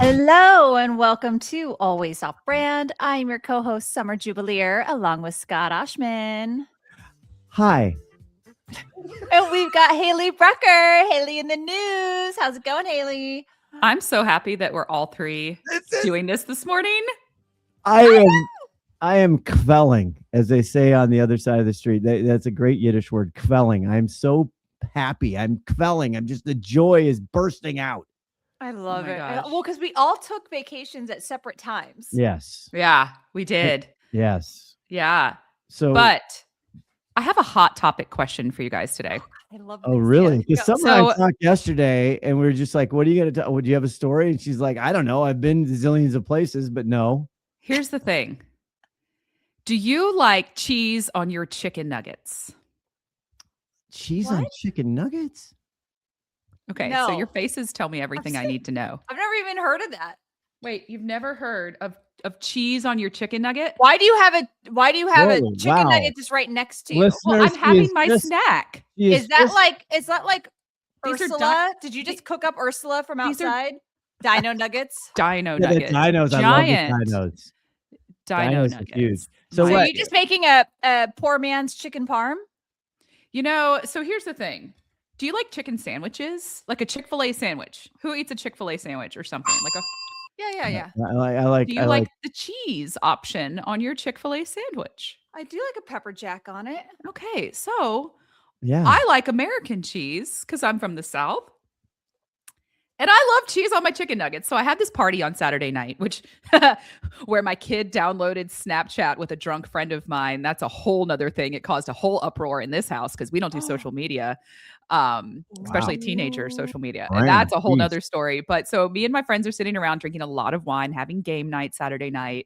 Hello and welcome to Always Off Brand. I'm your co-host Summer Jubileer along with Scott Oshman. Hi. And we've got Hayley Brucker. Hayley in the news. How's it going, Hayley? I'm so happy that we're all three doing this morning. I am kvelling, as they say on the other side of the street. That's a great Yiddish word, kvelling. I'm so happy. I'm kvelling. The joy is bursting out. I love it. Gosh. Well, because we all took vacations at separate times. Yes. Yeah, we did. Yes. Yeah. But I have a hot topic question for you guys today. I love Oh, this. really? Yeah, Because Summer and I talked yesterday, and we were just like, what are you going to tell? Would you have a story? And she's like, I don't know. I've been to zillions of places, but no. Here's the thing. Do you like cheese on your chicken nuggets? Cheese on chicken nuggets? Okay, No. so your faces tell me everything I need to know. I've never even heard of that. Wait, you've never heard of cheese on your chicken nugget? Why do you have a Whoa, chicken wow. nugget just right next to you? Listeners, Well, I'm she having is my just- snack. she Is that just- like These are Ursula? Did you just cook up Ursula from These are- outside? Dino nuggets? Dino Yeah, the nuggets. dinos. Giant I love the dinos. Dino Dinos are nuggets. huge. So So what? are you just making a poor man's chicken parm? You know, so here's the thing. Do you like chicken sandwiches? Like a Chick-fil-A sandwich? Who eats a Chick-fil-A sandwich or something? Like a Yeah. I like. Do you like the cheese option on your Chick-fil-A sandwich? I do like a pepper jack on it. Okay, so Yeah. I like American cheese because I'm from the South. And I love cheese on my chicken nuggets. So I had this party on Saturday night, which where my kid downloaded Snapchat with a drunk friend of mine. That's a whole nother thing. It caused a whole uproar in this house because we don't do social media, especially teenager social media. And that's a whole nother story. But so me and my friends are sitting around drinking a lot of wine, having game night Saturday night.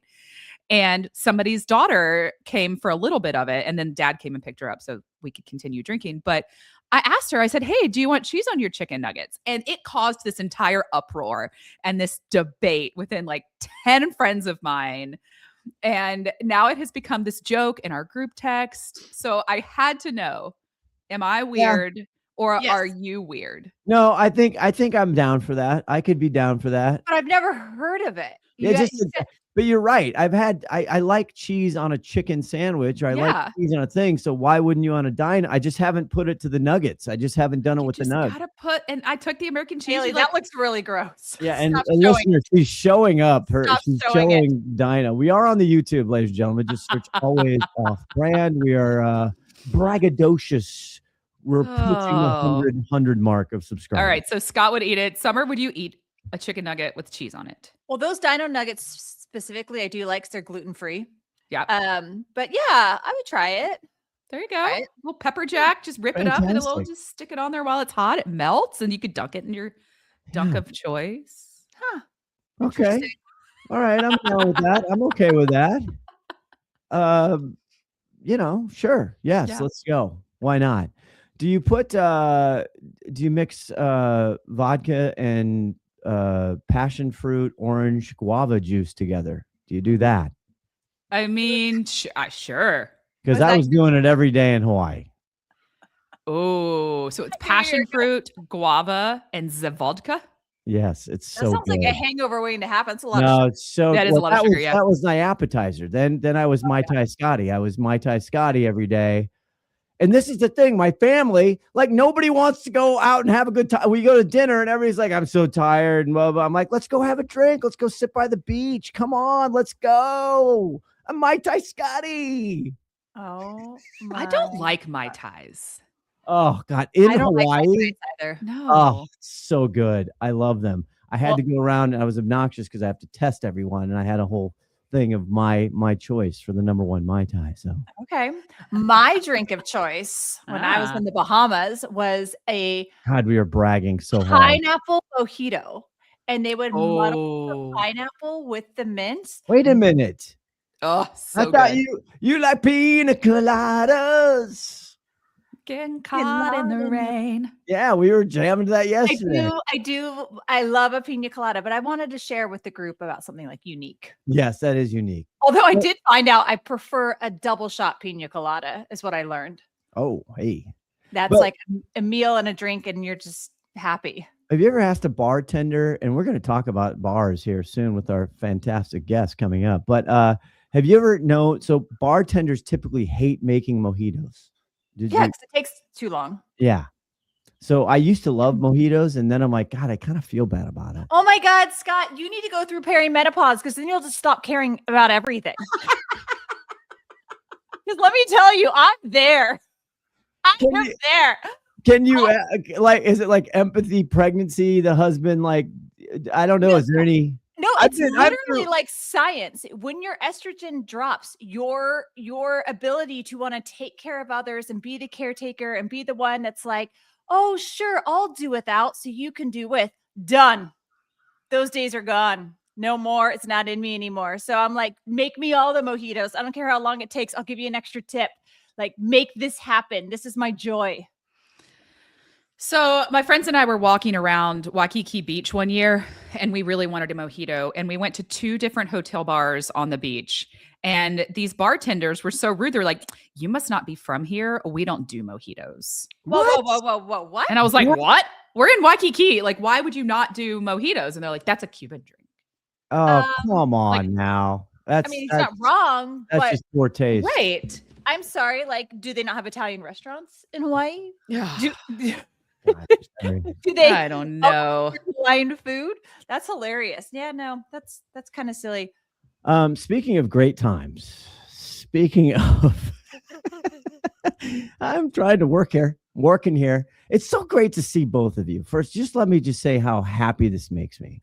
And somebody's daughter came for a little bit of it. And then dad came and picked her up so we could continue drinking. But I asked her, I said, hey, do you want cheese on your chicken nuggets? And it caused this entire uproar and this debate within like 10 friends of mine. And now it has become this joke in our group text. So I had to know, am I weird or are you weird? No, I think I'm down for that. I could be down for that. But I've never heard of it. But you're right. I like cheese on a chicken sandwich, or I like cheese on a thing. So why wouldn't you on a diner? I just haven't put it to the nuggets. I just haven't done it with the nuggets. And I took the American cheese. Haley, that looks really gross. Yeah, and listener, she's showing up. She's showing Dinah. We are on the YouTube, ladies and gentlemen. Just search Always Off Brand. We are braggadocious. We're approaching the 100 mark of subscribers. All right, so Scott would eat it. Summer, would you eat a chicken nugget with cheese on it? Well, those dino nuggets specifically, I do like because they're gluten-free. Yeah. But yeah, I would try it. There you go. A little pepper jack, just rip it up and just stick it on there while it's hot. It melts and you could dunk it in your dunk of choice. Huh. Okay. All right. I'm down with that. I'm okay with that. Sure. Yes, let's go. Why not? Do you mix vodka and passion fruit, orange, guava juice together? Do you do that? I mean, sure. Because I was doing it every day in Hawaii. Oh, so it's passion fruit, guava, and the vodka? Yes, it's so good. That sounds like a hangover waiting to happen. It's a lot of sugar. It's so that is a lot of sugar, That was my appetizer. Then I was Mai Tai Scotty. I was Mai Tai Scotty every day. And this is the thing, my family, like nobody wants to go out and have a good time. We go to dinner and everybody's like, I'm so tired. And blah, blah. I'm like, let's go have a drink. Let's go sit by the beach. Come on, let's go. I'm Mai Tai Scotty. Oh, I don't like Mai Tais. Oh God, in Hawaii. Like Mai Tais either. No. Oh, so good. I love them. I had to go around and I was obnoxious because I have to test everyone. And I had a whole thing of my choice for the number one Mai Tai. So okay, my drink of choice when I was in the Bahamas was a God. We are bragging so hard. Pineapple mojito, and they would muddle the pineapple with the mint. Wait a minute. Oh, so I thought you like pina coladas. Getting caught in the rain. Yeah, we were jamming to that yesterday. I love a pina colada, but I wanted to share with the group about something like unique. Yes, that is unique. Although I did find out I prefer a double shot pina colada is what I learned. Oh, hey. That's like a meal and a drink and you're just happy. Have you ever asked a bartender, and we're going to talk about bars here soon with our fantastic guests coming up, but have you ever known, so bartenders typically hate making mojitos. Did Yeah, you? 'cause it takes too long. Yeah. So I used to love mojitos, and then I'm like, God, I kind of feel bad about it. Oh my God, Scott, you need to go through perimenopause because then you'll just stop caring about everything. Because let me tell you, I'm there. Can I'm you- there. Can you like? Is it like empathy, pregnancy? The husband, like, I don't know. No, Is there any? No, I've it's been- I've literally been- like science. When your estrogen drops, your ability to want to take care of others and be the caretaker and be the one that's like, oh, sure, I'll do without so you can do with. Done. Those days are gone. No more. It's not in me anymore. So I'm like, make me all the mojitos. I don't care how long it takes. I'll give you an extra tip. Like, make this happen. This is my joy. So my friends and I were walking around Waikiki Beach one year, and we really wanted a mojito. And we went to 2 different hotel bars on the beach. And these bartenders were so rude. They're like, "You must not be from here. We don't do mojitos." Whoa. What? And I was like, "What? We're in Waikiki. Like, why would you not do mojitos?" And they're like, "That's a Cuban drink." Oh, come on like- now. I mean, he's not wrong, That's but just poor taste. Right. I'm sorry. Like, do they not have Italian restaurants in Hawaii? Yeah. God, sorry. Do they I don't know. Hawaiian food? That's hilarious. Yeah, no, that's kind of silly. Speaking of great times, speaking of, I'm trying to working here. It's so great to see both of you. First, just let me just say how happy this makes me.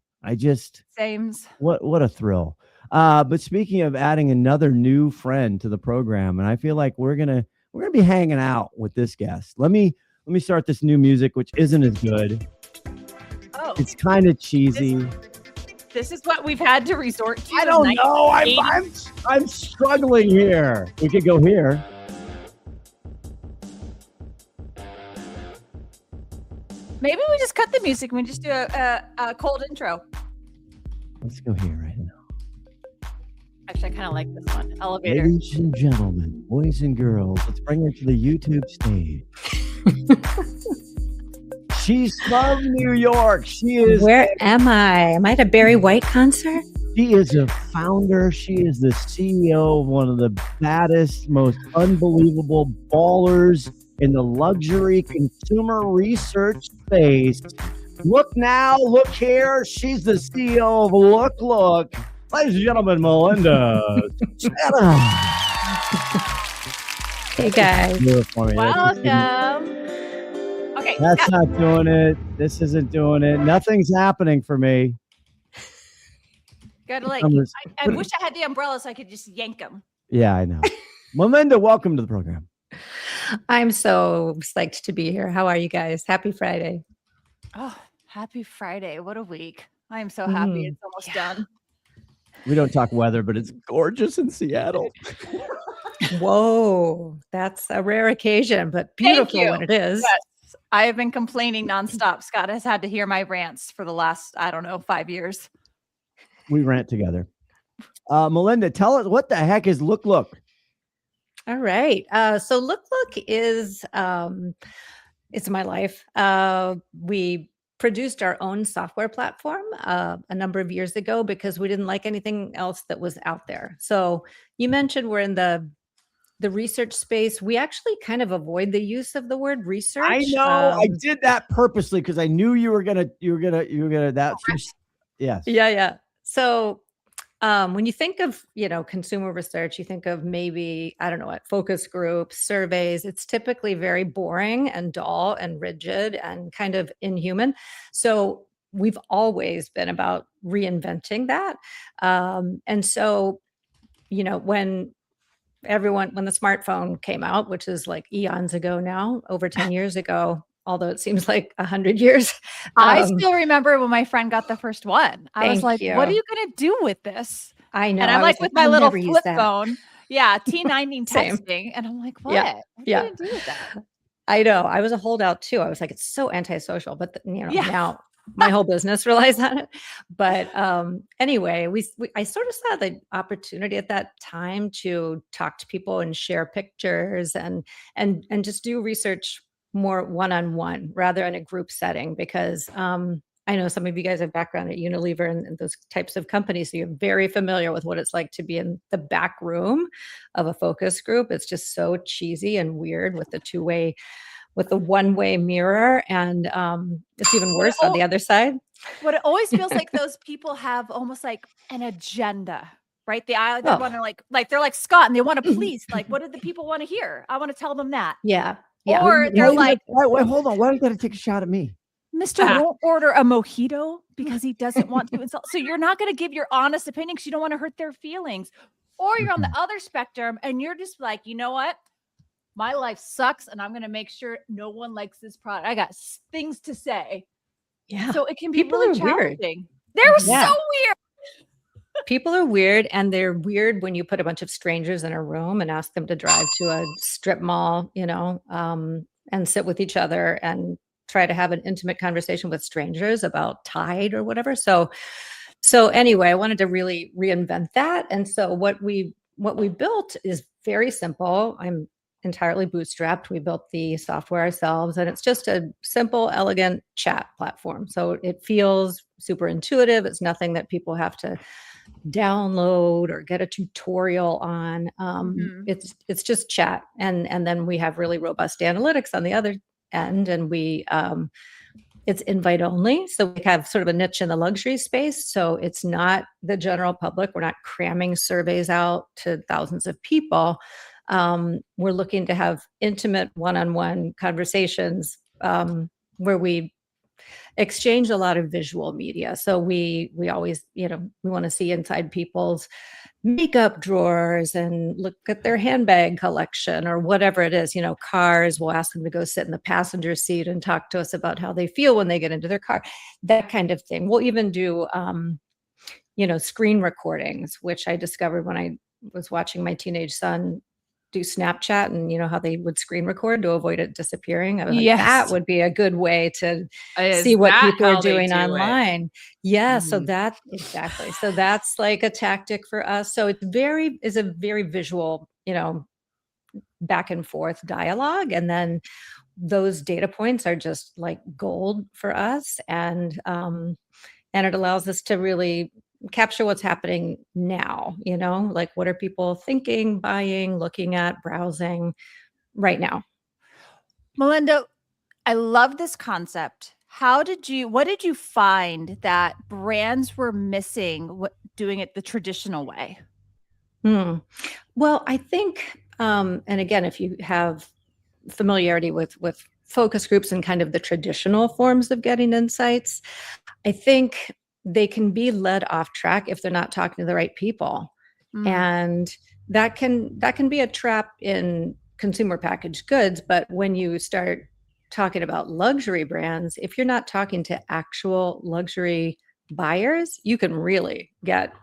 Sames. What a thrill. But speaking of adding another new friend to the program, and I feel like we're gonna be hanging out with this guest. Let me start this new music, which isn't as good. Oh, It's kind of cheesy. this is what we've had to resort to. I don't in know. 1980s. I'm struggling here. We could go here. Maybe we just cut the music and we just do a cold intro. Let's go here right now. Actually, I kind of like this one. Elevator. Ladies and gentlemen, boys and girls, let's bring her to the YouTube stage. She's from New York. Where am I? Am I at a Barry White concert? She is a founder. She is the CEO of one of the baddest, most unbelievable ballers in the luxury consumer research space. Look now, look here. She's the CEO of LookLook. Ladies and gentlemen, Malinda Sanna. Hey guys. Do it for me. Welcome. Okay. That's not doing it. This isn't doing it. Nothing's happening for me. Gotta like. Numbers. I wish I had the umbrella so I could just yank them. Yeah, I know. Melinda, welcome to the program. I'm so psyched to be here. How are you guys? Happy Friday. Oh, happy Friday! What a week! I am so happy. It's almost done. We don't talk weather, but it's gorgeous in Seattle. Whoa, that's a rare occasion, but beautiful you. when it is. Yes, I have been complaining nonstop. Scott has had to hear my rants for the last, 5 years. We rant together. Melinda, tell us, what the heck is LookLook? All right. So LookLook is it's my life. We produced our own software platform a number of years ago because we didn't like anything else that was out there. So you mentioned we're in the research space. We actually kind of avoid the use of the word research. I know. I did that purposely because I knew you were gonna. That's yes. Yeah. So when you think of, consumer research, you think of maybe, I don't know what, focus groups, surveys. It's typically very boring and dull and rigid and kind of inhuman. So we've always been about reinventing that. And so, when the smartphone came out, which is like eons ago now, over 10 years ago, although it seems like 100 years. I still remember when my friend got the first one. I was Thank like, you. what are you going to do with this? I know. And I'm I like was with my I'll little never use flip that. phone. Yeah, T90 Same. texting. And I'm like, what? Yeah, What are yeah. you going to do with that? I know. I was a holdout too. I was like, it's so antisocial, but Yeah. now my whole business relies on it. But anyway, I sort of saw the opportunity at that time to talk to people and share pictures and just do research more one-on-one rather than a group setting, because I know some of you guys have background at Unilever and those types of companies, so you're very familiar with what it's like to be in the back room of a focus group. It's just so cheesy and weird with the one-way mirror, and it's even worse on the other side. What it always feels like those people have almost like an agenda, right? They want to like they're like Scott, and they want to please. Like, what do the people want to hear? I want to tell them that. Yeah. Or they're like, wait, hold on. Why do you got to take a shot at me? Mr. won't order a mojito because he doesn't want to insult. So you're not going to give your honest opinion because you don't want to hurt their feelings. Or you're on the other spectrum and you're just like, you know what? My life sucks and I'm going to make sure no one likes this product. I got things to say. Yeah. So it can be People really are weird. challenging. They're so weird. People are weird, and they're weird when you put a bunch of strangers in a room and ask them to drive to a strip mall, and sit with each other and try to have an intimate conversation with strangers about Tide or whatever. So anyway, I wanted to really reinvent that. And so what we built is very simple. I'm entirely bootstrapped. We built the software ourselves, and it's just a simple, elegant chat platform. So it feels super intuitive. It's nothing that people have to download or get a tutorial on. It's just chat, and then we have really robust analytics on the other end, and it's invite only. So we have sort of a niche in the luxury space. So it's not the general public. We're not cramming surveys out to thousands of people. We're looking to have intimate one-on-one conversations where we exchange a lot of visual media. So we always, we want to see inside people's makeup drawers and look at their handbag collection or whatever it is. Cars, we'll ask them to go sit in the passenger seat and talk to us about how they feel when they get into their car, that kind of thing. We'll even do, screen recordings, which I discovered when I was watching my teenage son do Snapchat, and how they would screen record to avoid it disappearing. I was like, that would be a good way to see what people are doing online. Yeah. So that exactly. So that's like a tactic for us. So it's a very visual, back and forth dialogue. And then those data points are just like gold for us. And it allows us to really capture what's happening now, like what are people thinking, buying, looking at, browsing right now. Malinda, I love this concept. What did you find that brands were missing doing it the traditional way? Well, I think, and again, if you have familiarity with focus groups and kind of the traditional forms of getting insights, I think they can be led off track if they're not talking to the right people. And that can be a trap in consumer packaged goods. But when you start talking about luxury brands, if you're not talking to actual luxury buyers, you can really get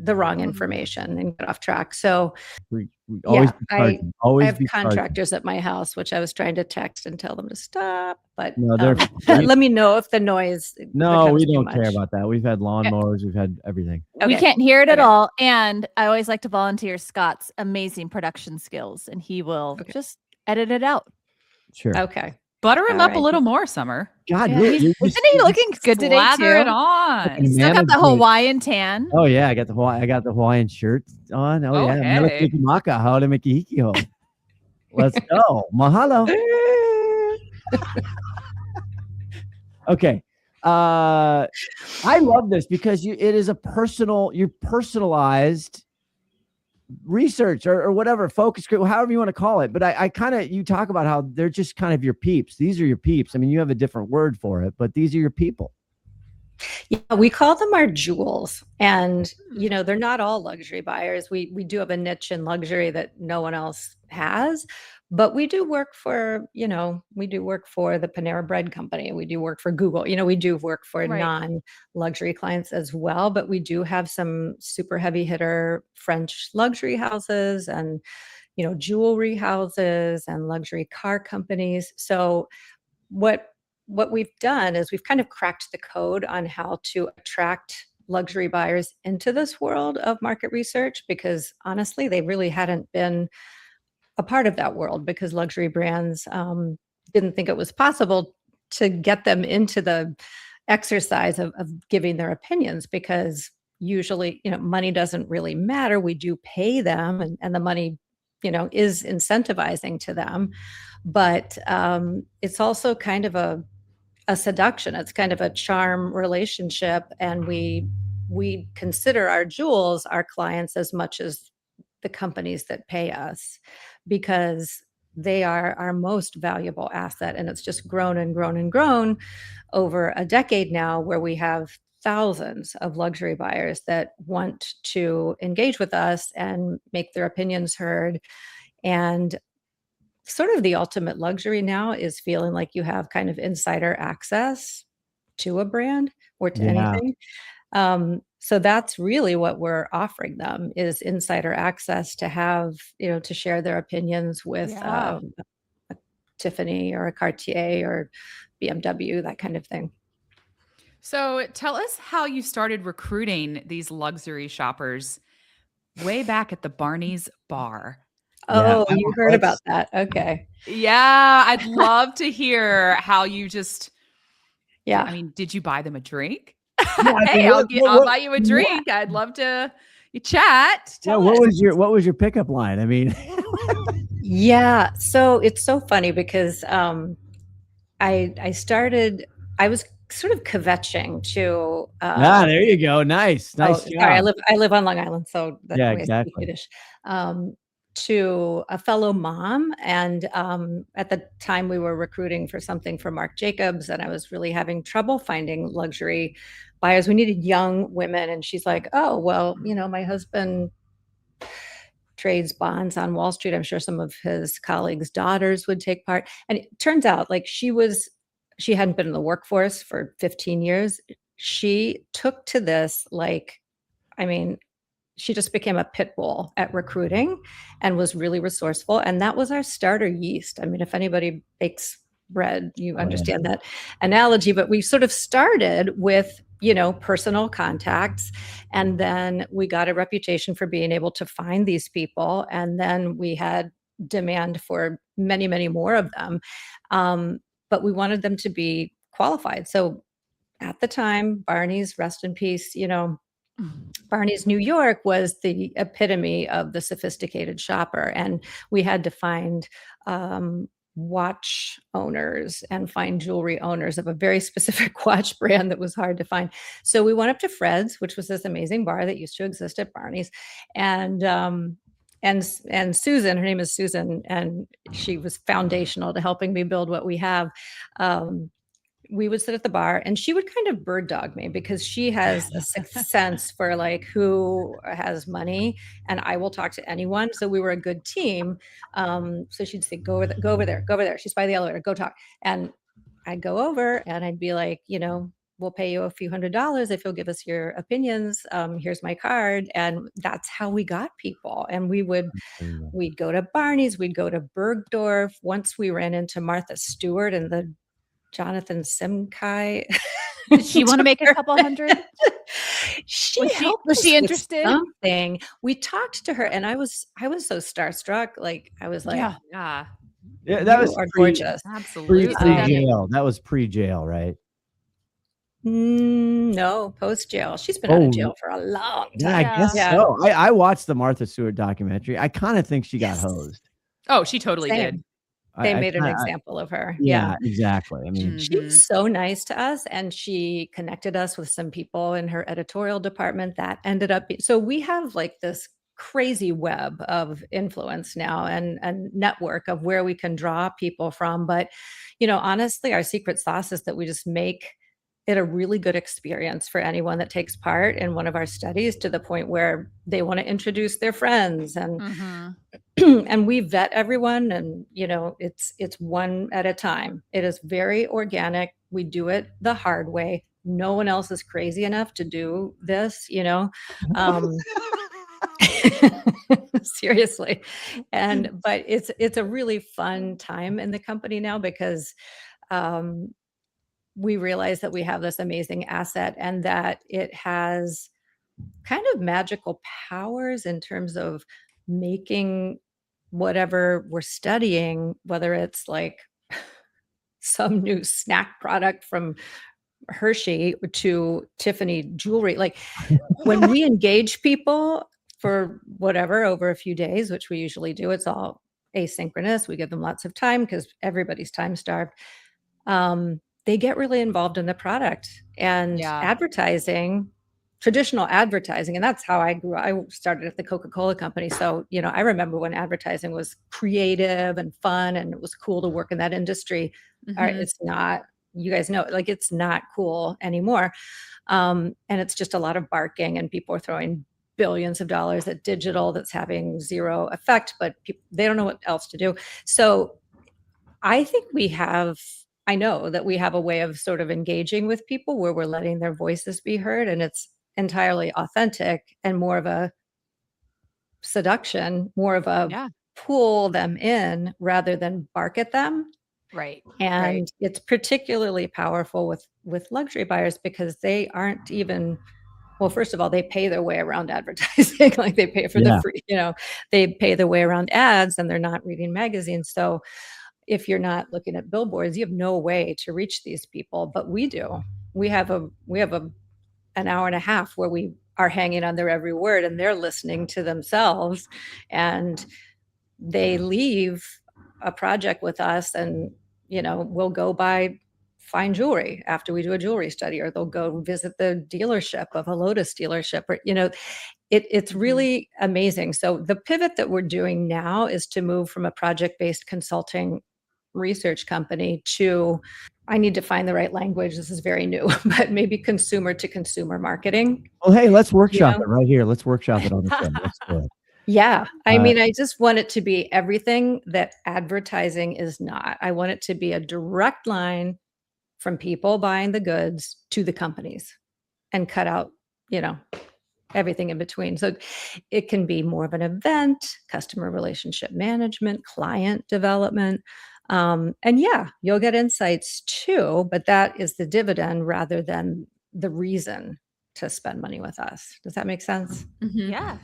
the wrong information and get off track. So we always I have contractors at my house, which I was trying to text and tell them to stop, but let me know if the noise. No, we don't care about that. We've had lawnmowers, we've had everything. We can't hear it at all. And I always like to volunteer Scott's amazing production skills, and he will just edit it out. Sure. Okay. Butter him up a little more, Summer. God, isn't he looking good today too? Lather it on. He's still got the Hawaiian tan. Oh yeah, I got the Hawaiian shirt on. Oh yeah, let's go. Mahalo. Okay. I love this because it is you're personalized research or whatever, focus group, however you want to call it. But I kind of, you talk about how they're just kind of your peeps. These are your peeps. I mean, you have a different word for it, but these are your people. Yeah, we call them our jewels. And, they're not all luxury buyers. We do have a niche in luxury that no one else has. But we do work for, the Panera Bread Company. We do work for Google. We do work for non-luxury clients as well. But we do have some super heavy hitter French luxury houses and, jewelry houses and luxury car companies. So what we've done is we've kind of cracked the code on how to attract luxury buyers into this world of market research, because honestly, they really hadn't been a part of that world, because luxury brands, didn't think it was possible to get them into the exercise of giving their opinions, because usually, money doesn't really matter. We do pay them, and the money, is incentivizing to them. But it's also kind of a seduction. It's kind of a charm relationship. And we consider our jewels our clients as much as the companies that pay us, because they are our most valuable asset. And it's just grown and grown and grown over a decade now, where we have thousands of luxury buyers that want to engage with us and make their opinions heard. And sort of the ultimate luxury now is feeling like you have kind of insider access to a brand or to Yeah. anything. So that's really what we're offering them, is insider access to have, to share their opinions with Yeah. a Tiffany or a Cartier or BMW, that kind of thing. So tell us how you started recruiting these luxury shoppers way back at the Barney's bar. Oh, Yeah. you heard about that. Okay. Yeah, I'd love to hear how you just, Yeah. I mean, did you buy them a drink? Yeah, I Hey, mean, I'll buy you a drink. I'd love to chat. Yeah, Tell what us. was your pickup line? I mean, Yeah. So it's so funny because I was sort of kvetching to there you go. Nice job. sorry, I live on Long Island, so that's Yeah, the way I speak exactly. Yiddish. To a fellow mom, and at the time we were recruiting for something for Marc Jacobs, and I was really having trouble finding luxury buyers. We needed young women, and she's like, "Oh, well, my husband trades bonds on Wall Street. I'm sure some of his colleagues' daughters would take part." And it turns out, like, she hadn't been in the workforce for 15 years. She took to this like, I mean, she just became a pit bull at recruiting and was really resourceful. And that was our starter yeast. I mean, if anybody bakes bread, you understand that analogy. But we sort of started with, personal contacts. And then we got a reputation for being able to find these people. And then we had demand for many, many more of them. But we wanted them to be qualified. So at the time, Barney's, rest in peace, Barney's New York was the epitome of the sophisticated shopper. And we had to find watch owners and find jewelry owners of a very specific watch brand that was hard to find. So we went up to Fred's, which was this amazing bar that used to exist at Barney's. And Susan, her name is Susan, and she was foundational to helping me build what we have. We would sit at the bar, and she would kind of bird dog me because she has a sixth sense for like who has money, and I will talk to anyone. So we were a good team. So she'd say, go over there. She's by the elevator, go talk. And I'd go over and I'd be like, we'll pay you a few $100s if you'll give us your opinions. Here's my card. And that's how we got people. And we'd go to Barney's, we'd go to Bergdorf. Once we ran into Martha Stewart and the Jonathan Simkai. Did she want to make a couple hundred? Was she interested? Something. We talked to her, and I was so starstruck. Like, I was like, Yeah. That was gorgeous. Absolutely. Pre-jail. That was pre-jail, right? No, post jail. She's been out of jail for a long time. Yeah, I guess so. I watched the Martha Stewart documentary. I kind of think she got hosed. Oh, she totally Same. did. They made an example of her. Yeah, exactly. I mean, she was so nice to us, and she connected us with some people in her editorial department that ended up so we have like this crazy web of influence now and network of where we can draw people from. But, honestly, our secret sauce is that we just make it a really good experience for anyone that takes part in one of our studies, to the point where they want to introduce their friends, and and we vet everyone, and it's one at a time. It is very organic. We do it the hard way. No one else is crazy enough to do this, seriously. But it's a really fun time in the company now, because we realize that we have this amazing asset, and that it has kind of magical powers in terms of making whatever we're studying, whether it's like some new snack product from Hershey to Tiffany jewelry. Like when we engage people for whatever over a few days, which we usually do, it's all asynchronous. We give them lots of time because everybody's time starved. They get really involved in the product and advertising, traditional advertising. And that's how I grew up. I started at the Coca-Cola company. So, I remember when advertising was creative and fun and it was cool to work in that industry. It's not, you guys know, like it's not cool anymore. And it's just a lot of barking and people are throwing billions of dollars at digital that's having zero effect, but they don't know what else to do. So I think I know that we have a way of sort of engaging with people where we're letting their voices be heard, and it's entirely authentic and more of a seduction, more of a pull them in rather than bark at them. Right. And it's particularly powerful with luxury buyers because they aren't even, well, first of all, they pay their way around advertising. Like they pay for the free, they pay their way around ads and they're not reading magazines. So if you're not looking at billboards, you have no way to reach these people, but we do. We have an hour and a half where we are hanging on their every word and they're listening to themselves, and they leave a project with us and, we'll go buy fine jewelry after we do a jewelry study, or they'll go visit the dealership of a Lotus dealership, or, it's really amazing. So the pivot that we're doing now is to move from a project-based consulting research company to, I need to find the right language. This is very new, but maybe consumer to consumer marketing. Oh, hey, let's workshop it right here. Let's workshop it on the show. Let's do it. Yeah. I mean, I just want it to be everything that advertising is not. I want it to be a direct line from people buying the goods to the companies and cut out, everything in between. So it can be more of an event, customer relationship management, client development. And you'll get insights too, but that is the dividend rather than the reason to spend money with us. Does that make sense? Yeah.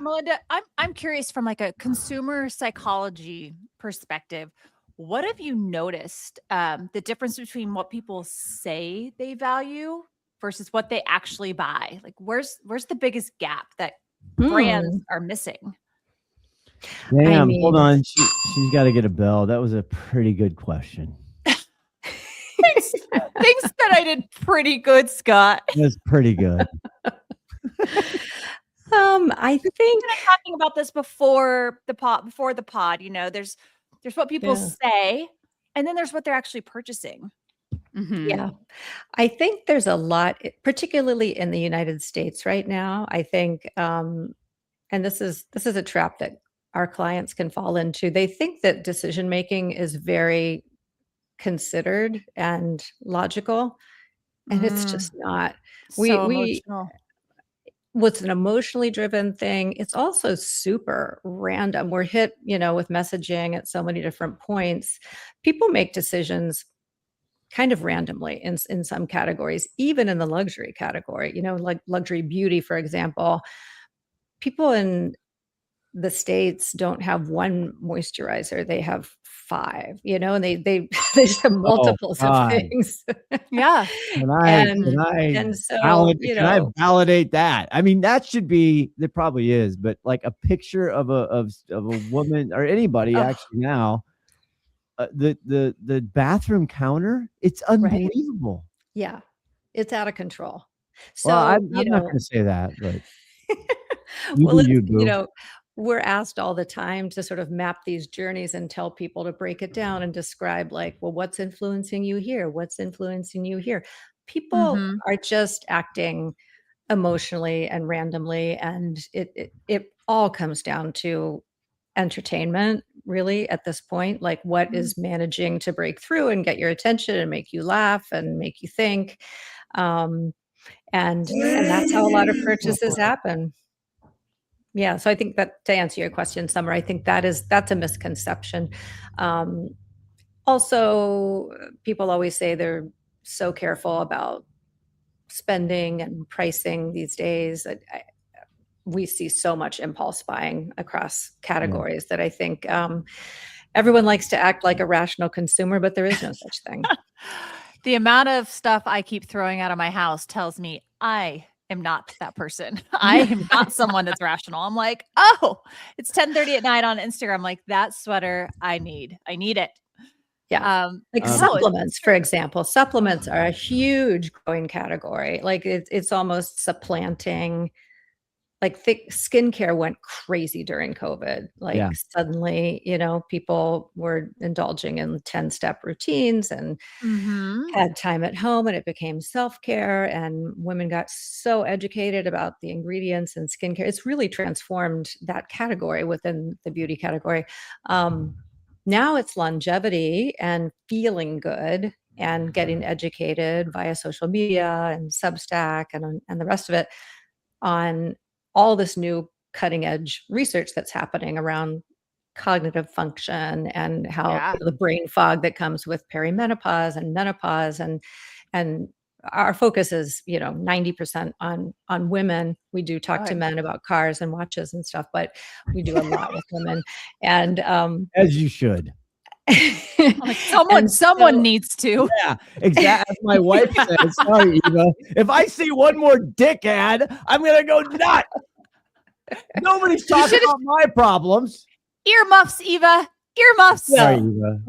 Melinda, I'm curious from like a consumer psychology perspective. What have you noticed the difference between what people say they value versus what they actually buy? Like where's the biggest gap that brands are missing? Damn, hold on. She's got to get a bell. That was a pretty good question. Thanks that I did pretty good, Scott. That's pretty good. I think we were talking about this before the pod, there's what people say, and then there's what they're actually purchasing. Yeah. I think there's a lot, particularly in the United States right now. I think, and this is a trap that our clients can fall into. They think that decision making is very considered and logical, and it's just not. Emotional. What's an emotionally driven thing, it's also super random. We're hit, with messaging at so many different points. People make decisions kind of randomly in some categories, even in the luxury category, like luxury beauty, for example. People in the States don't have one moisturizer, they have 5, and they just have multiples of things. Yeah. Can I validate that? I mean, that should be, there probably is, but like a picture of a woman or anybody actually now, the bathroom counter, it's unbelievable. Yeah. It's out of control. So, well, I'm not going to say that, but we're asked all the time to sort of map these journeys and tell people to break it down and describe like, well, what's influencing you here? What's influencing you here? People are just acting emotionally and randomly. And it all comes down to entertainment, really, at this point. Like what is managing to break through and get your attention and make you laugh and make you think. And that's how a lot of purchases happen. Yeah. So I think that, to answer your question, Summer, I think that's a misconception. Also, people always say they're so careful about spending and pricing these days. We see so much impulse buying across categories that I think Everyone likes to act like a rational consumer, but there is no such thing. The amount of stuff I keep throwing out of my house tells me I am not that person. I am not someone that's rational. I'm like, oh, it's 10:30 at night on Instagram. I'm like, that sweater I need. I need it. Yeah. Like no, supplements, for example. Supplements are a huge growing category. Like it's almost supplanting. Like thick skincare went crazy during COVID. Like Yeah. suddenly, people were indulging in 10-step routines and had time at home, and it became self-care, and women got so educated about the ingredients and skincare. It's really transformed that category within the beauty category. Now it's longevity and feeling good and getting educated via social media and Substack and the rest of it on all this new cutting edge research that's happening around cognitive function and how the brain fog that comes with perimenopause and menopause, and our focus is 90% on women. We do talk to men about cars and watches and stuff, but we do a lot with women. And As you should. like someone needs to. Yeah, exactly. As my wife says, sorry, Eva, if I see one more dick ad, I'm gonna go nuts. Nobody's talking about my problems. Earmuffs, Eva. Earmuffs. Sorry, Eva.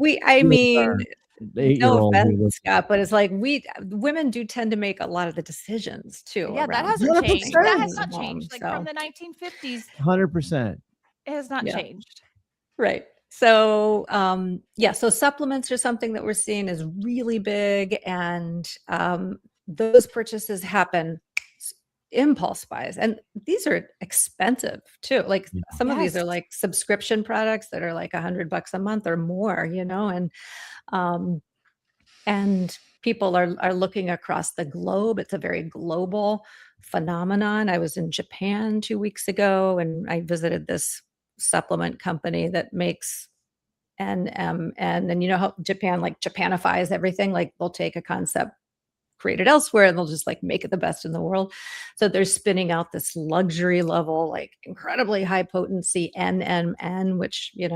No offense, Scott, but it's like women do tend to make a lot of the decisions too. Yeah, that hasn't changed. That has not changed. Like from the 1950s. 100%. It has not changed. Right. So, so supplements are something that we're seeing is really big, and those purchases happen impulse buys, and these are expensive too. Like some of these are like subscription products that are like $100 a month or more, and people are looking across the globe. It's a very global phenomenon. I was in Japan 2 weeks ago, and I visited this supplement company that makes NM, and then how Japan Japanifies everything. Like they'll take a concept created elsewhere and they'll just like make it the best in the world. So they're spinning out this luxury level, like incredibly high potency NMN, which if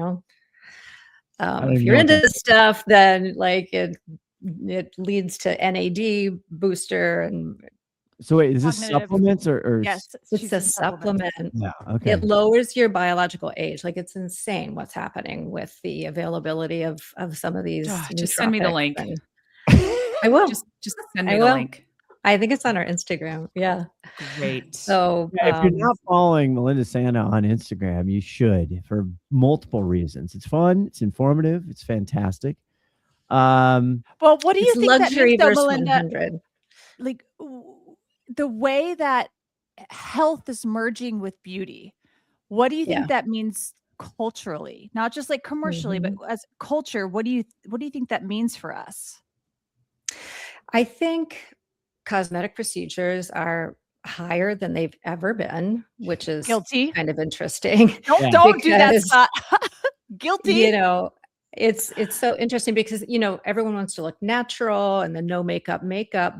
you're into this stuff, then like it leads to NAD booster. And so wait, is this supplements or yes, it's a supplement. Yeah, okay. It lowers your biological age. Like it's insane what's happening with the availability of some of these. Just send me the link. I will. Just send me the link. I think it's on our Instagram. Yeah. Great. So if you're not following Malinda Sanna on Instagram, you should, for multiple reasons. It's fun, it's informative, it's fantastic. Well, what do you think luxury that means, though, versus Malinda? 100. Like the way that health is merging with beauty, what do you think that means culturally? Not just like commercially, but as culture, what do you think that means for us? I think cosmetic procedures are higher than they've ever been, which is guilty. Kind of interesting. Don't do that, Scott. Guilty. It's so interesting because everyone wants to look natural and the no makeup,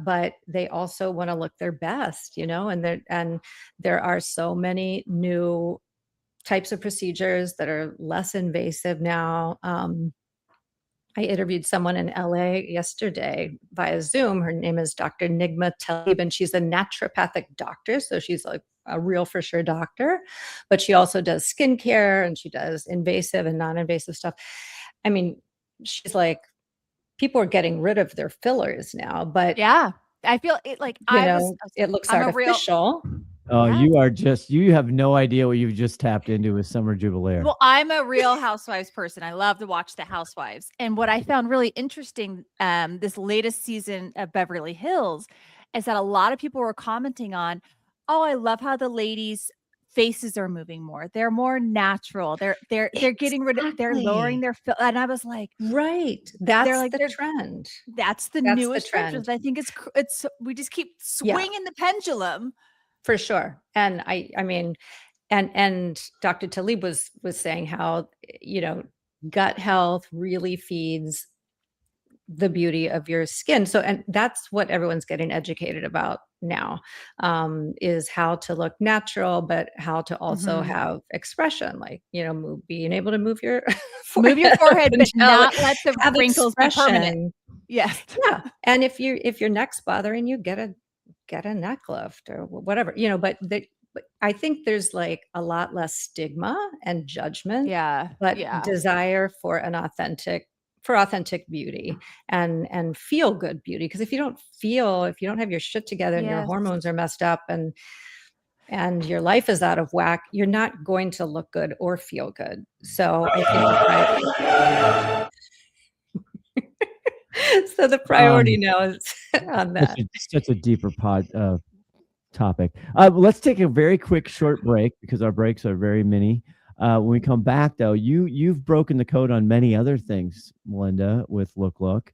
but they also want to look their best, and there are so many new types of procedures that are less invasive now. I interviewed someone in LA yesterday via Zoom. Her name is Dr. Nigma Talib, and she's a naturopathic doctor. So she's like a real for sure doctor, but she also does skincare and she does invasive and non-invasive stuff. I mean, she's like, people are getting rid of their fillers now, but I feel it like it looks artificial. You have no idea what you've just tapped into with Summer Jubilaire. Well, I'm a Real Housewives person. I love to watch the Housewives. And what I found really interesting, this latest season of Beverly Hills, is that a lot of people were commenting on, oh, I love how the ladies' faces are moving more. They're more natural. They're getting rid of, they're lowering their and I was like, right. That's the trend. That's the newest trend. I think it's we just keep swinging the pendulum. For sure. And I mean, and Dr. Talib was saying how, gut health really feeds the beauty of your skin. So, and that's what everyone's getting educated about now, is how to look natural, but how to also have expression, like, being able to move your Move your forehead, and but gel it. not let the Have wrinkles be permanent. expression. Yes. Yeah, and if your neck's bothering you, get a neck lift or whatever, but I think there's like a lot less stigma and judgment, Yeah. but Yeah. desire for authentic beauty and feel good beauty. Because if you don't have your shit together and your Yes. hormones are messed up and your life is out of whack, you're not going to look good or feel good. So I think so the priority now is on that. Such a deeper topic. Let's take a very quick short break because our breaks are very mini. When we come back, though, you've broken the code on many other things, Malinda, with LookLook,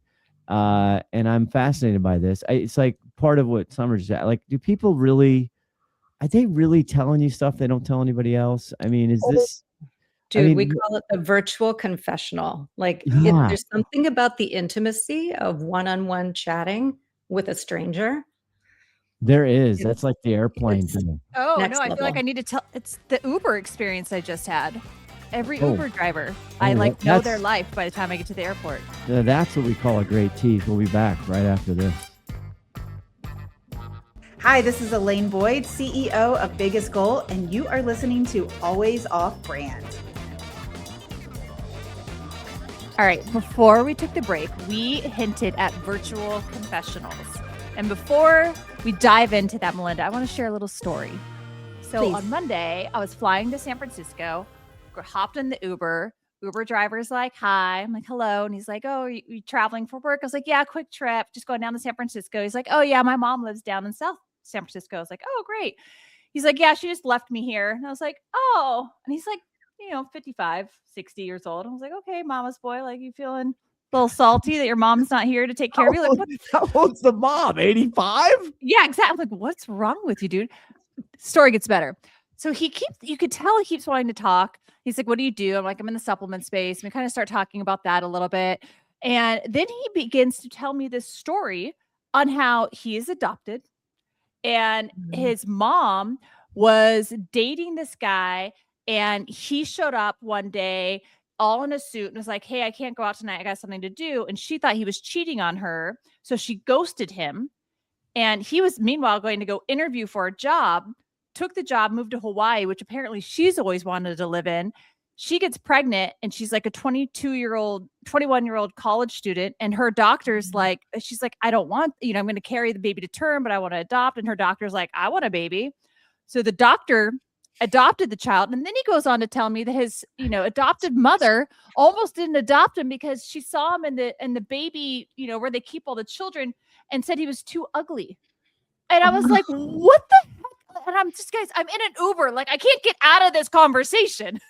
and I'm fascinated by this. It's like part of what Summer just said. Like, do people really? Are they really telling you stuff they don't tell anybody else? I mean, is this? Dude, we call it the virtual confessional. Like, Yeah, there's something about the intimacy of one-on-one chatting with a stranger. there is. It's That's like the airplane it's thing. Oh, next no, I feel like level. I need to tell. It's the Uber experience I just had. Every Oh. Uber driver, Oh, I like know that's- their life by the time I get to the airport. That's what we call a great tease. We'll be back right after this. Hi, this is Elaine Boyd, CEO of Biggest Goal, and you are listening to Always Off Brand. All right, before we took the break, we hinted at virtual confessionals. And before we dive into that, Malinda, I want to share a little story. So Please. on Monday, I was flying to San Francisco, hopped in the Uber. Uber driver's like, hi. I'm like, hello. And he's like, oh, are you traveling for work? I was like, yeah, quick trip, just going down to San Francisco. He's like, oh, yeah, my mom lives down in South San Francisco. I was like, oh, great. He's like, yeah, she just left me here. And I was like, oh. And he's like, 55, 60 years old. I was like, okay, mama's boy, like, you feeling a little salty that your mom's not here to take care of you? Like, what? How old's the mom? 85? Yeah, exactly. I'm like, what's wrong with you, dude? Story gets better. So you could tell he keeps wanting to talk. He's like, what do you do? I'm like, I'm in the supplement space. And we kind of start talking about that a little bit. And then he begins to tell me this story on how he is adopted and his mom was dating this guy, and he showed up one day all in a suit and was like, hey, I can't go out tonight. I got something to do. And she thought he was cheating on her. So she ghosted him. And he was meanwhile going to go interview for a job, took the job, moved to Hawaii, which apparently she's always wanted to live in. She gets pregnant and she's like a 21-year-old college student. And her doctor's like, she's like, I don't want, I'm going to carry the baby to term, but I want to adopt. And her doctor's like, I want a baby. So the doctor adopted the child. And then he goes on to tell me that his, adopted mother almost didn't adopt him because she saw him in the baby, where they keep all the children, and said he was too ugly. And I was like, what the heck? And I'm just, guys, I'm in an Uber. Like, I can't get out of this conversation.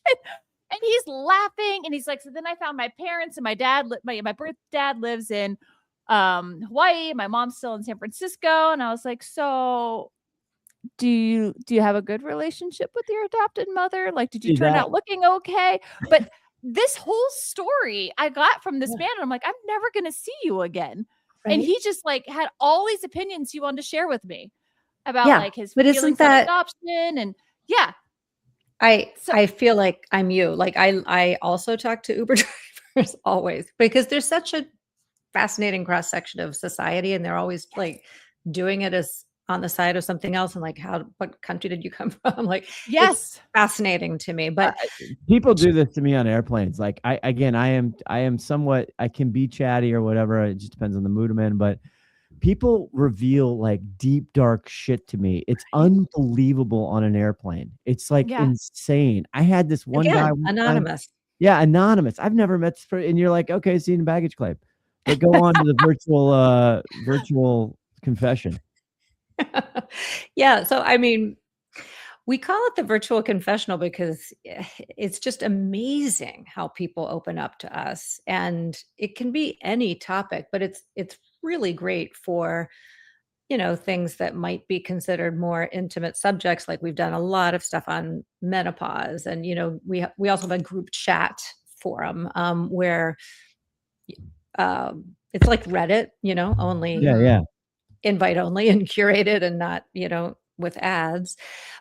And he's laughing. And he's like, so then I found my parents, and my dad, my birth dad lives in Hawaii. My mom's still in San Francisco. And I was like, so do you have a good relationship with your adopted mother? Like, did you turn out looking okay? But this whole story I got from this man, and I'm like, I'm never going to see you again. Right? And he just like had all these opinions he wanted to share with me about like his feelings on adoption. And I feel like I'm you. Like I also talk to Uber drivers always, because there's such a fascinating cross section of society, and they're always like doing it as on the side of something else. And like, what country did you come from? Like, yes, it's fascinating to me. But people do this to me on airplanes. Like I am somewhat, I can be chatty or whatever. It just depends on the mood I'm in, but people reveal like deep, dark shit to me. It's unbelievable on an airplane. It's like insane. I had this one guy. Anonymous. Yeah. Anonymous. I've never met this person. And you're like, okay, see you in the baggage claim. But go on to the virtual confession. Yeah. So, I mean, we call it the virtual confessional because it's just amazing how people open up to us, and it can be any topic, but it's really great for, things that might be considered more intimate subjects. Like, we've done a lot of stuff on menopause, and, we also have a group chat forum where it's like Reddit, only invite only and curated, and not, with ads.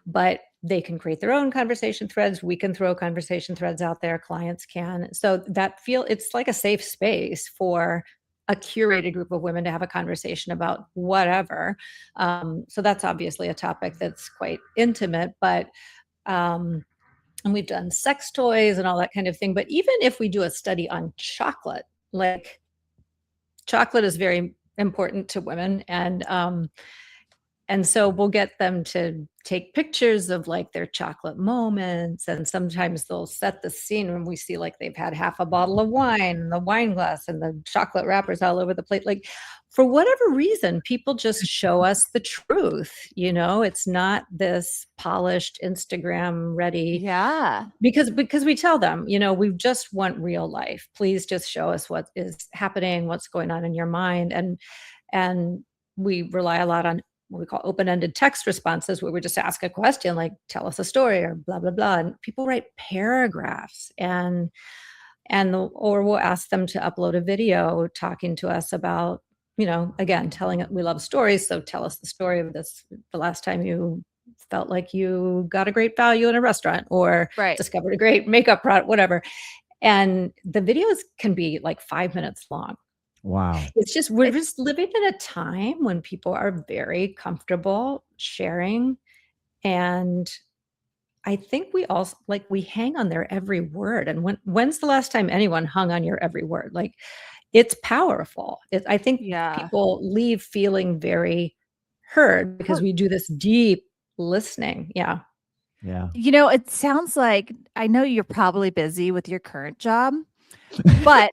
But they can create their own conversation threads. We can throw conversation threads out there. Clients can. So it's like a safe space for a curated group of women to have a conversation about whatever. So that's obviously a topic that's quite intimate, but and we've done sex toys and all that kind of thing. But even if we do a study on chocolate, like chocolate is very important to women, and so we'll get them to take pictures of like their chocolate moments. And sometimes they'll set the scene when we see like they've had half a bottle of wine and the wine glass and the chocolate wrappers all over the plate. Like for whatever reason, people just show us the truth. It's not this polished Instagram ready. Yeah. Because we tell them, we just want real life. Please just show us what is happening, what's going on in your mind. And we rely a lot on what we call open-ended text responses, where we just ask a question like, tell us a story or blah, blah, blah. And people write paragraphs or we'll ask them to upload a video talking to us about, again, telling it, we love stories. So tell us the story of the last time you felt like you got a great value in a restaurant or discovered a great makeup product, whatever. And the videos can be like 5 minutes long. Wow. We're just living in a time when people are very comfortable sharing. And I think we also we hang on their every word. And when's the last time anyone hung on your every word? Like it's powerful. I think people leave feeling very heard because we do this deep listening. Yeah. Yeah. It sounds like, I know you're probably busy with your current job, but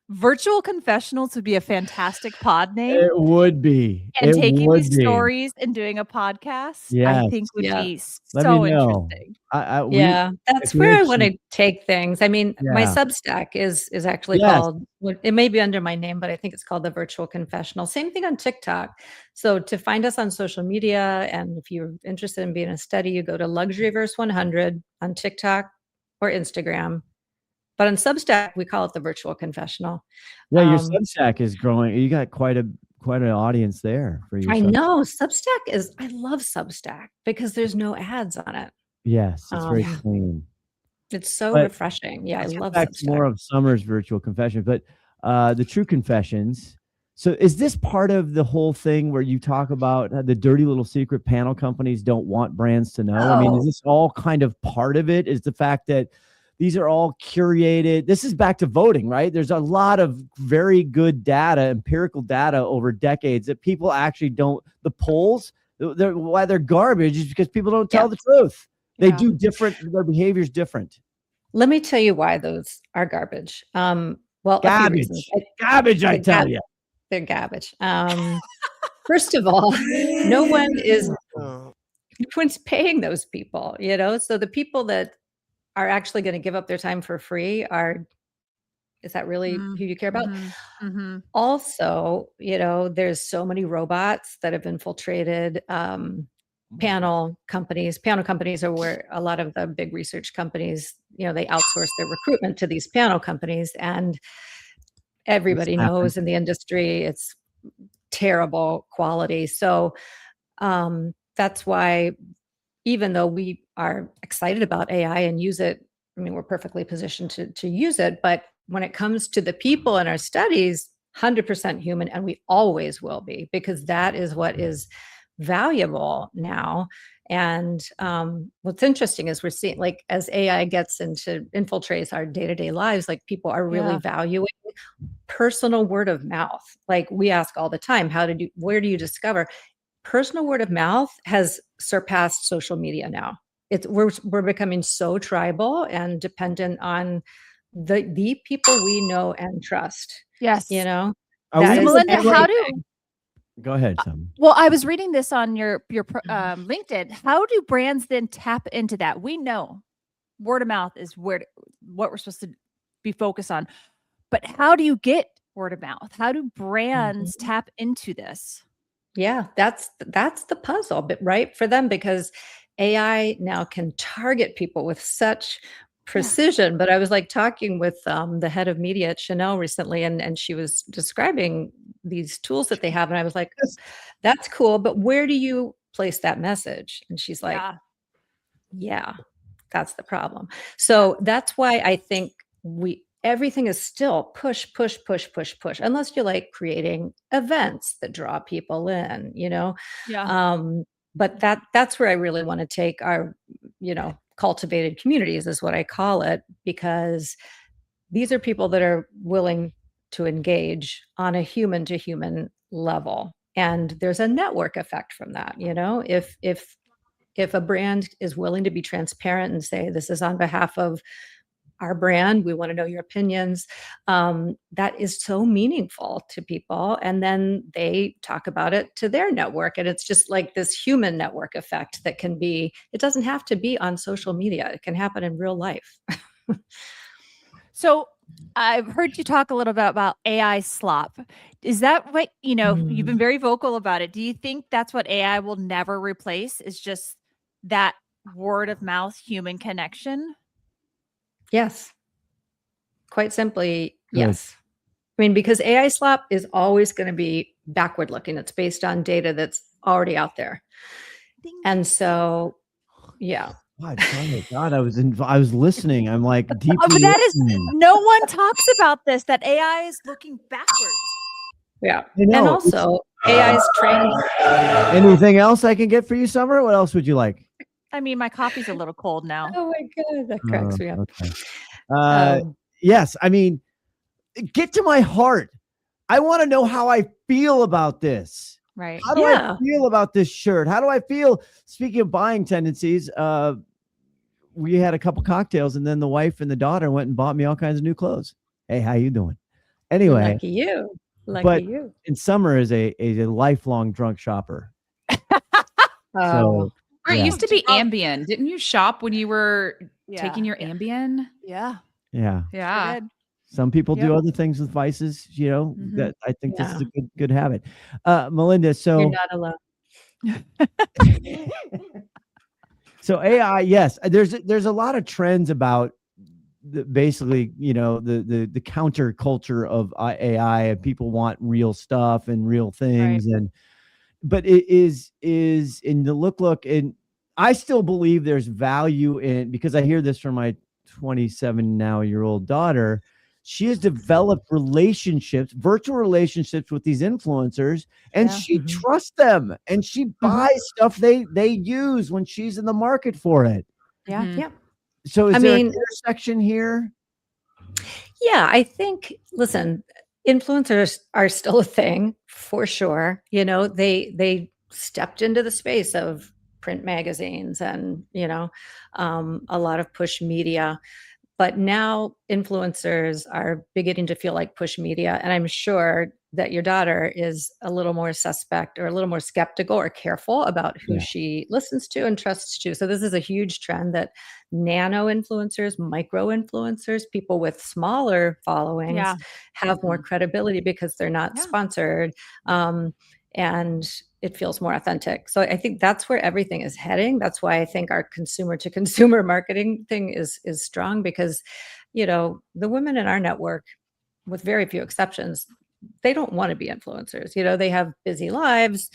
Virtual Confessionals would be a fantastic pod name. It would be. And taking these stories and doing a podcast, I think would be so interesting. That's where I want to take things. I mean, my Substack is actually called, it may be under my name, but I think it's called the Virtual Confessional. Same thing on TikTok. So to find us on social media, and if you're interested in being a study, you go to Luxuryverse 100 on TikTok or Instagram. But on Substack, we call it the Virtual Confessional. Yeah, your Substack is growing. You got quite an audience there for you. I know. Substack I love Substack because there's no ads on it. Yes, it's very clean. It's so refreshing. Yeah, I love Substack. More of Summer's Virtual Confession, but the True Confessions. So is this part of the whole thing where you talk about the dirty little secret panel companies don't want brands to know? I mean, is this all kind of part of it? Is the fact that these are all curated? This is back to voting, right? There's a lot of very good data, empirical data over decades that people actually don't, the polls, why they're garbage is because people don't tell the truth. They do different, their behavior's different. Let me tell you why those are garbage. Well, garbage, garbage, I tell you. They're garbage. First of all, no one's paying those people, so the people that are actually going to give up their time for free is that really who you care about? Mm-hmm. Also, there's so many robots that have infiltrated panel companies. Panel companies are where a lot of the big research companies, they outsource their recruitment to these panel companies, and everybody knows in the industry it's terrible quality. So that's why, even though we are excited about AI and use it, I mean, we're perfectly positioned to use it. But when it comes to the people in our studies, 100% human, and we always will be, because that is what is valuable now. And what's interesting is we're seeing, like, as AI infiltrates our day-to-day lives, like, people are really valuing personal word of mouth. Like, we ask all the time, where do you discover? Personal word of mouth has surpassed social media now. We're becoming so tribal and dependent on the people we know and trust. Yes. Malinda, Go ahead, Sam. Well, I was reading this on your LinkedIn. How do brands then tap into that? We know word of mouth is what we're supposed to be focused on, but how do you get word of mouth? How do brands tap into this? Yeah, that's the puzzle, but right for them, because AI now can target people with such precision. But I was talking with the head of media at Chanel recently, and she was describing these tools that they have, and I was like, that's cool, but where do you place that message. And she's like, Yeah. yeah, that's the problem. So that's why I think everything is still push, push, push, push, push, unless you're like creating events that draw people in, Yeah. But that's where I really want to take our, cultivated communities is what I call it, because these are people that are willing to engage on a human to human level. And there's a network effect from that. If a brand is willing to be transparent and say, this is on behalf of our brand, we want to know your opinions, that is so meaningful to people. And then they talk about it to their network. And it's just like this human network effect that can be, it doesn't have to be on social media. It can happen in real life. So I've heard you talk a little bit about AI slop. Is that what, you've been very vocal about it. Do you think that's what AI will never replace, is just that word of mouth human connection? Yes. Quite simply, Good. yes. I mean, because AI slop is always going to be backward looking. It's based on data that's already out there. And so, yeah. God, I was listening. I'm like deeply. But that is, listening. no one talks about this, that AI is looking backwards. Yeah. And also AI is trained. Anything else I can get for you, Summer? What else would you like? I mean, my coffee's a little cold now. Oh my God, that cracks me up. Okay. Yes. I mean, get to my heart. I want to know how I feel about this. Right. How do I feel about this shirt? How do I feel? Speaking of buying tendencies, we had a couple cocktails and then the wife and the daughter went and bought me all kinds of new clothes. Hey, how you doing? Anyway. Lucky you. Lucky you. And Summer is a lifelong drunk shopper. So it used to be Ambien. Didn't you shop when you were taking your Ambien? Yeah. Yeah. Yeah. Some people do other things with vices, that I think this is a good habit. Malinda, so you're not alone. So AI, yes, there's a lot of trends about basically, the counter culture of AI, and people want real stuff and real things. Right. But it is in the look, and I still believe there's value in, because I hear this from my 27-year-old daughter. She has developed virtual relationships with these influencers, and she trusts them, and she buys stuff they use when she's in the market for it. Yeah. Yeah. So is there an intersection here? Yeah, I think, listen, influencers are still a thing for sure. They stepped into the space of print magazines and, a lot of push media. But now influencers are beginning to feel like push media. And I'm sure that your daughter is a little more suspect or a little more skeptical or careful about who she listens to and trusts to. So this is a huge trend that nano influencers, micro influencers, people with smaller followings have more credibility because they're not sponsored. And it feels more authentic. So I think that's where everything is heading. That's why I think our consumer to consumer marketing thing is strong, because, the women in our network, with very few exceptions, they don't want to be influencers. They have busy lives,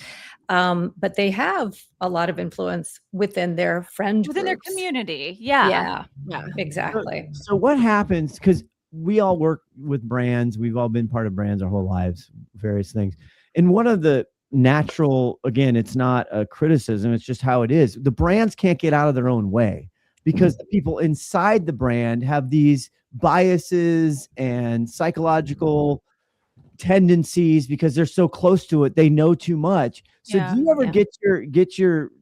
but they have a lot of influence within their friend Within groups. their community. Yeah. Yeah, exactly. So what happens, because we all work with brands, we've all been part of brands our whole lives, various things. And one of the natural, again, it's not a criticism, it's just how it is. The brands can't get out of their own way, because the people inside the brand have these biases and psychological tendencies, because they're so close to it, they know too much. So do you ever get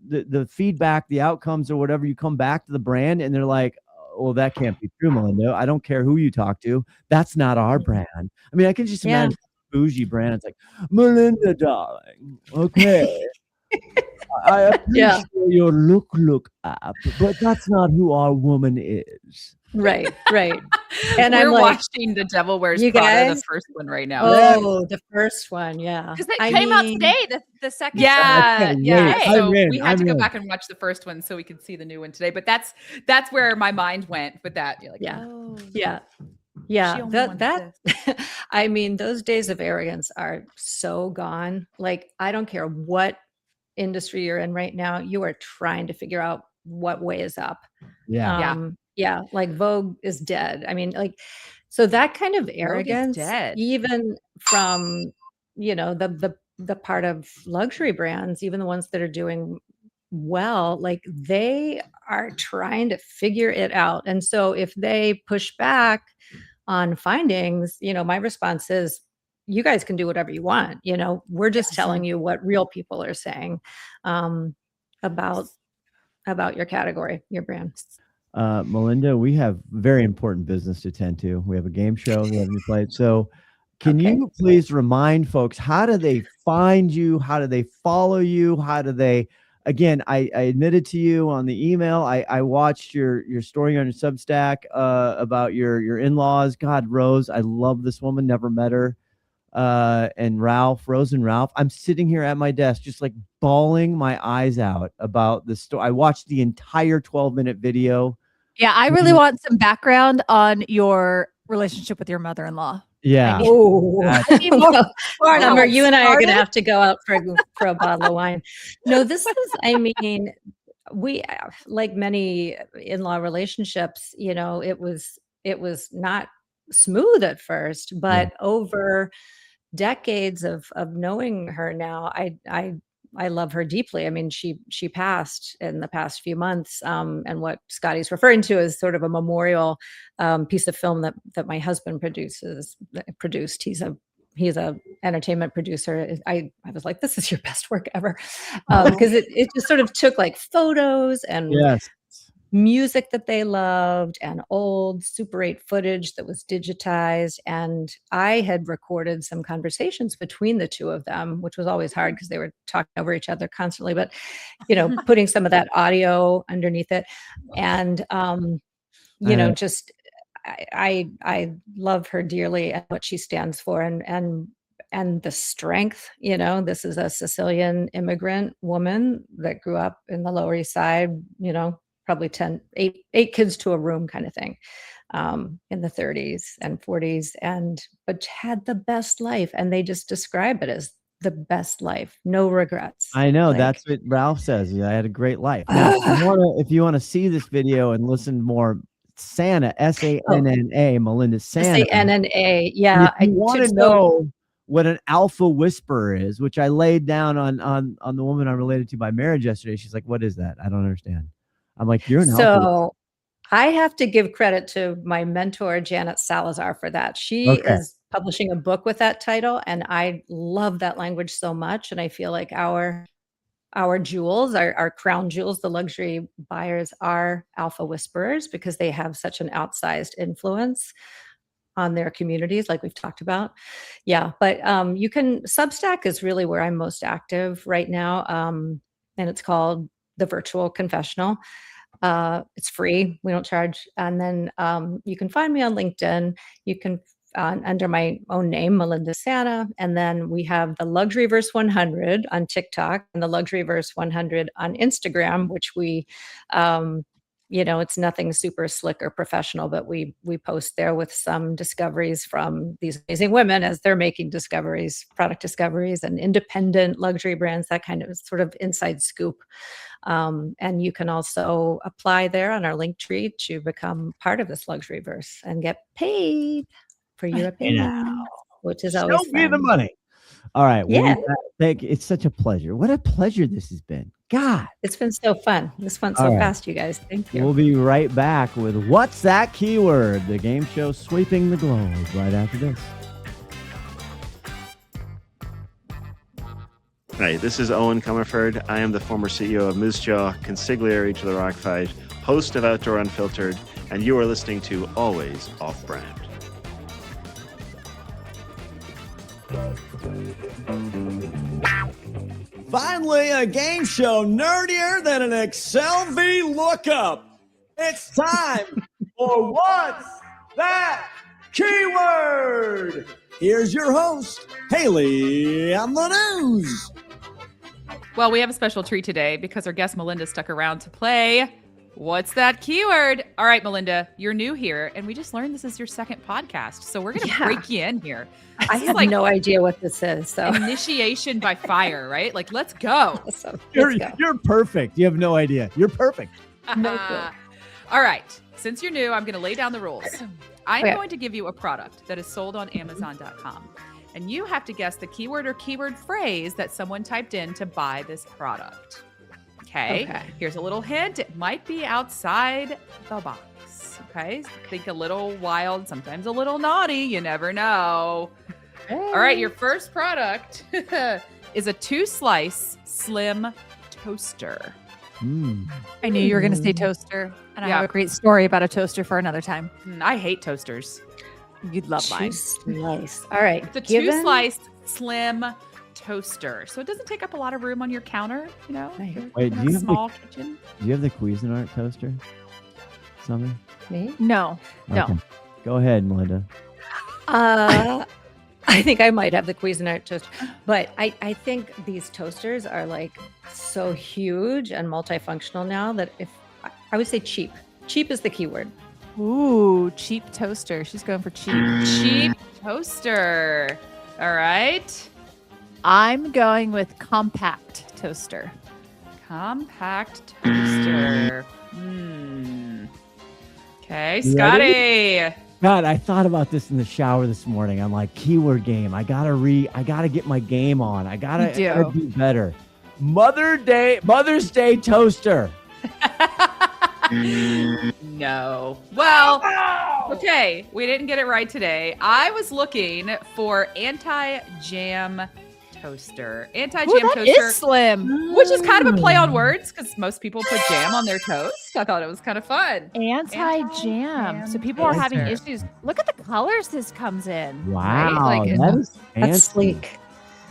the feedback, the outcomes or whatever, you come back to the brand and they're like, well, that can't be true, Malinda. I don't care who you talk to. That's not our brand. I mean, I can just imagine bougie brand. It's like, Malinda, darling. Okay. I appreciate your LookLook.app, but that's not who our woman is. Right. And we're I'm like, watching The Devil Wears you Prada, guys? the first one right now. Oh, the first one, yeah. Because it came out today, the second. Yeah. Okay, So I'm we had to in. go back and watch the first one so we could see the new one today. But that's where my mind went with that. You're like, Oh. Yeah. She only wants That I mean, those days of arrogance are so gone. Like, I don't care what industry you're in right now, you are trying to figure out what way is up. Yeah. Yeah. Like Vogue is dead. I mean, like, so that kind of arrogance, dead. even from, the part of luxury brands, even the ones that are doing well, like they are trying to figure it out. And so if they push back on findings, my response is, you guys can do whatever you want. We're just telling you what real people are saying about your category, your brand. Malinda, we have very important business to tend to. We have a game show we haven't played. So can you please remind folks, how do they find you? How do they follow you? How do they, again, I admitted to you on the email, I watched your story on your Substack about your in-laws. God, Rose, I love this woman, never met her. And Rose and Ralph, I'm sitting here at my desk, just like bawling my eyes out about this story. I watched the entire 12-minute video. Yeah, I really want some background on your relationship with your mother-in-law. Yeah. Summer, you and I are going to have to go out for a bottle of wine. No, this is, I mean, we, like many in-law relationships, it was not smooth at first, but over decades of knowing her now, I love her deeply. I mean, she passed in the past few months, and what Scotty's referring to is sort of a memorial piece of film that my husband produced. He's a entertainment producer. I was like, this is your best work ever, because it just sort of took like photos and music that they loved and old Super 8 footage that was digitized. And I had recorded some conversations between the two of them, which was always hard because they were talking over each other constantly, but, putting some of that audio underneath it. And, just, I love her dearly and what she stands for and the strength, this is a Sicilian immigrant woman that grew up in the Lower East Side, probably 8 kids to a room kind of thing, in the 30s and 40s, but had the best life. And they just describe it as the best life, no regrets. I know, that's what Ralph says. I had a great life. Now, if you want to see this video and listen more, Sanna, Sanna, Malinda Sanna. Sanna, yeah. If you want to know what an alpha whisperer is, which I laid down on the woman I'm related to by marriage yesterday. She's like, "What is that? I don't understand." I'm like, "You're an alpha." So I have to give credit to my mentor, Janet Salazar, for that. She is publishing a book with that title, and I love that language so much. And I feel like our jewels, our crown jewels, the luxury buyers, are alpha whisperers because they have such an outsized influence on their communities, like we've talked about. Yeah, but Substack is really where I'm most active right now, and it's called The Virtual Confessional. It's free. We don't charge. And then you can find me on LinkedIn. You can under my own name, Malinda Sanna. And then we have the Luxuryverse 100 on TikTok and the Luxuryverse 100 on Instagram, which we, it's nothing super slick or professional, but we post there with some discoveries from these amazing women as they're making discoveries, product discoveries, and independent luxury brands, that kind of sort of inside scoop. And you can also apply there on our link tree to become part of this Luxuryverse and get paid for your opinion, which is always fun. Show me the money. All right. Yeah. It's such a pleasure. What a pleasure this has been. God. It's been so fun. This went so fast, you guys. Thank you. We'll be right back with What's That Keyword? The game show sweeping the globe right after this. Hi, this is Owen Comerford. I am the former CEO of Moose Jaw, consigliere to the Rock Fight, host of Outdoor Unfiltered, and you are listening to Always Off Brand. Finally, a game show nerdier than an Excel V lookup. It's time for What's That Keyword? Here's your host, Hayley on the news. Well, we have a special treat today because our guest Malinda stuck around to play What's that keyword? All right, Malinda, you're new here, and we just learned this is your second podcast, so we're gonna break you in here. I have no idea what this is. So initiation by fire, right? Like, let's go. Awesome. You're perfect. You have no idea. You're perfect. No clue. All right. Since you're new, I'm going to lay down the rules. I'm going to give you a product that is sold on Amazon.com. And you have to guess the keyword or keyword phrase that someone typed in to buy this product. Okay. Here's a little hint. It might be outside the box. Okay. Think a little wild, sometimes a little naughty. You never know. All right. Your first product is a 2-slice slim toaster. I knew you were going to say toaster, and I have a great story about a toaster for another time. I hate toasters. You'd love mine. 2-slice. All right. It's a 2-slice slim toaster, so it doesn't take up a lot of room on your counter. You know, Wait, do you have small kitchen? Do you have the Cuisinart toaster? Something? Me? No. Go ahead, Melinda. I think I might have the Cuisinart toaster, but I think these toasters are like so huge and multifunctional now that if I would say cheap. Cheap is the keyword. Ooh, cheap toaster. She's going for cheap. Cheap toaster. All right. I'm going with compact toaster. Compact toaster. Okay, Scotty. God, I thought about this in the shower this morning. I'm like, keyword game. I gotta get my game on. I gotta do better. Mother's Day toaster. No. Well, okay. We didn't get it right today. I was looking for anti-jam toaster. Anti-jam toaster is slim. Which is kind of a play on words because most most people put jam on their toast. I thought it was kind of fun. Anti-jam. So people are having issues. Look at the colors this comes in. Wow. Right? Like, that is That's fancy. sleek.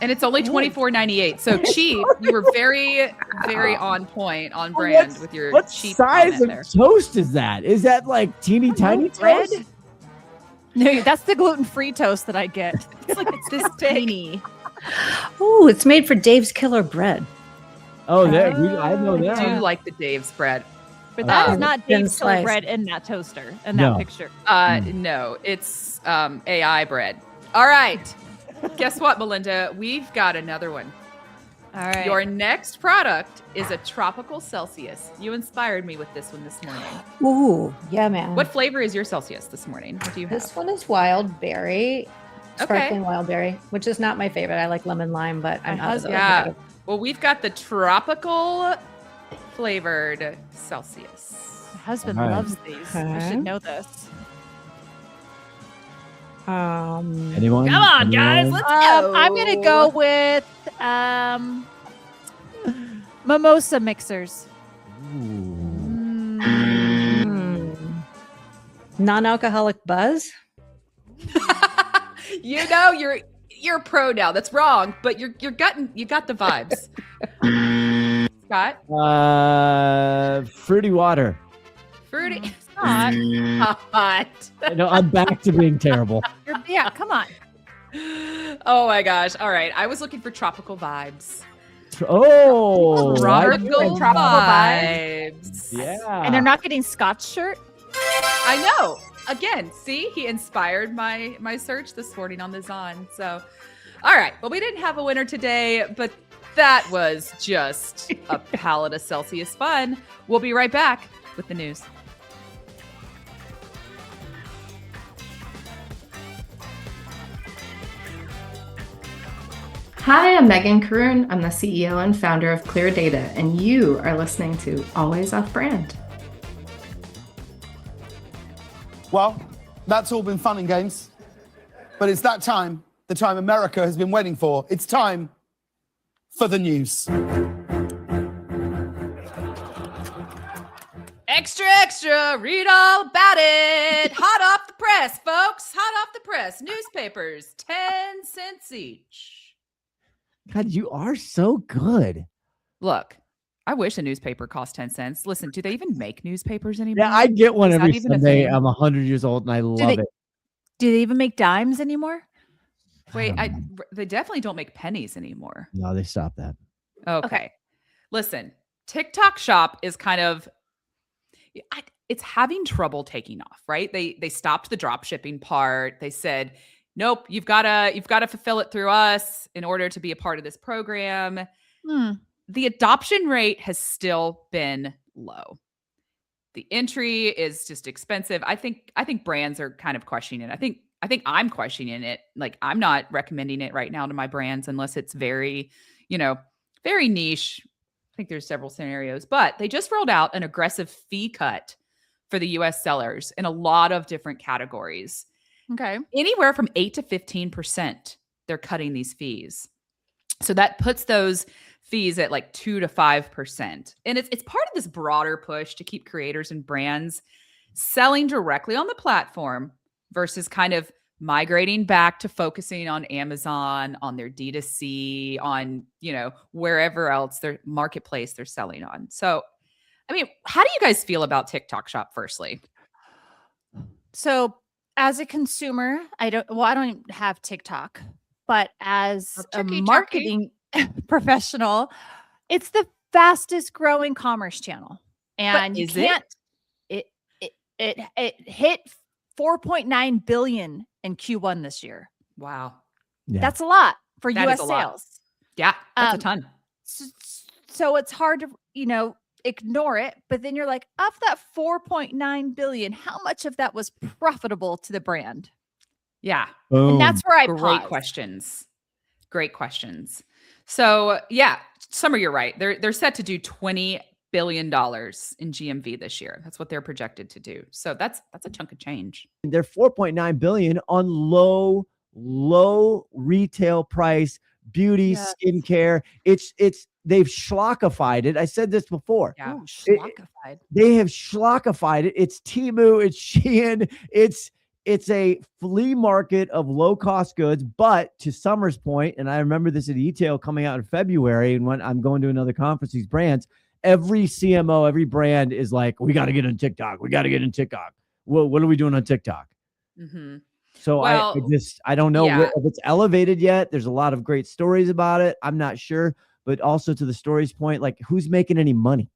And it's only $24.98. So cheap. You were very, very on point, on brand with your What cheap size comment of there. toast is that? Is that like teeny tiny bread? toast? No, that's the gluten-free toast that I get. It's like it's this tiny. Oh, it's made for Dave's Killer Bread. Oh, there. I know I that. do like the Dave's bread. But that is Um, not thin Dave's Killer slice. bread in that toaster, in No. that picture. No, it's AI bread. All right. Guess what, Malinda? We've got another one. All right. Your next product is a tropical Celsius. You inspired me with this one this morning. Ooh, yeah, man. What flavor is your Celsius this morning? What do you have? This one is wild berry, sparkling wild berry, which is not my favorite. I like lemon lime, but I'm out of those. Yeah. Well, we've got the tropical flavored Celsius. My husband All right. loves these. I Okay. should know this. Anyone? Come on, guys. Anyone? Let's go. I'm going to go with mimosa mixers. Ooh. Non-alcoholic buzz. You know, you're a pro now. That's wrong, but you got the vibes. Scott? Fruity water. Fruity. Not. Hot. No, I'm back to being terrible. Yeah, come on. Oh my gosh. All right. I was looking for tropical vibes. Oh, Tropical tropical vibes. yeah. And they're not getting Scott's shirt. I know. Again, see, he inspired my search this morning on the Zon. So, all right. Well, we didn't have a winner today, but that was just a pallet of Celsius fun. We'll be right back with the news. Hi, I'm Megan Caroon. I'm the CEO and founder of Clear Data, and you are listening to Always Off Brand. Well, that's all been fun and games, but it's that time, the time America has been waiting for. It's time for the news. Extra, extra, read all about it. Hot off the press, folks. Hot off the press. Newspapers, 10 cents each. God, you are so good. Look, I wish a newspaper cost 10 cents. Listen, do they even make newspapers anymore? Yeah, I get one Is that every even a Sunday. thing? I'm 100 years old and I love they- it. Do they even make dimes anymore? Wait, they definitely don't make pennies anymore. No, they stopped that. Okay. Listen, TikTok Shop is kind of, it's having trouble taking off, right? They stopped the drop shipping part. They said, nope, you've got to fulfill it through us in order to be a part of this program. The adoption rate has still been low. The entry is just expensive. I think brands are kind of questioning it. I think I'm questioning it. Like, I'm not recommending it right now to my brands unless it's very, very niche. I think there's several scenarios, but they just rolled out an aggressive fee cut for the US sellers in a lot of different categories. Okay. Anywhere from 8 to 15%, they're cutting these fees. So that puts those fees at like 2 to 5%. And it's part of this broader push to keep creators and brands selling directly on the platform versus kind of migrating back to focusing on Amazon, on their D2C, on, wherever else their marketplace they're selling on. So, I mean, how do you guys feel about TikTok Shop firstly? So as a consumer, I don't even have TikTok, but as a marketing professional, it's the fastest growing commerce channel. And But you is can't, it hit 4.9 billion in Q1 this year. Wow. Yeah. That's a lot for That is US a lot. sales. Yeah, that's a ton. So it's hard to, ignore it. But then you're like, of that 4.9 billion, how much of that was profitable to the brand? Yeah. And that's where I Great pause. questions. Great questions. So yeah, Summer, you're right. They're set to do $20 billion in GMV this year. That's what they're projected to do. So that's a chunk of change. They're 4.9 billion on low retail price beauty, skincare. They've schlockified it. I said this before. Yeah. Ooh, schlockified. They have schlockified it. It's Temu, it's Shein, it's a flea market of low-cost goods. But to Summer's point, and I remember this at E-tail coming out in February, and when I'm going to another conference, these brands, every CMO, every brand is like, we got to get on TikTok. We got to get in TikTok. Well, what are we doing on TikTok? Mm-hmm. So I don't know if it's elevated yet. There's a lot of great stories about it. I'm not sure. But also to the stories point, like, who's making any money?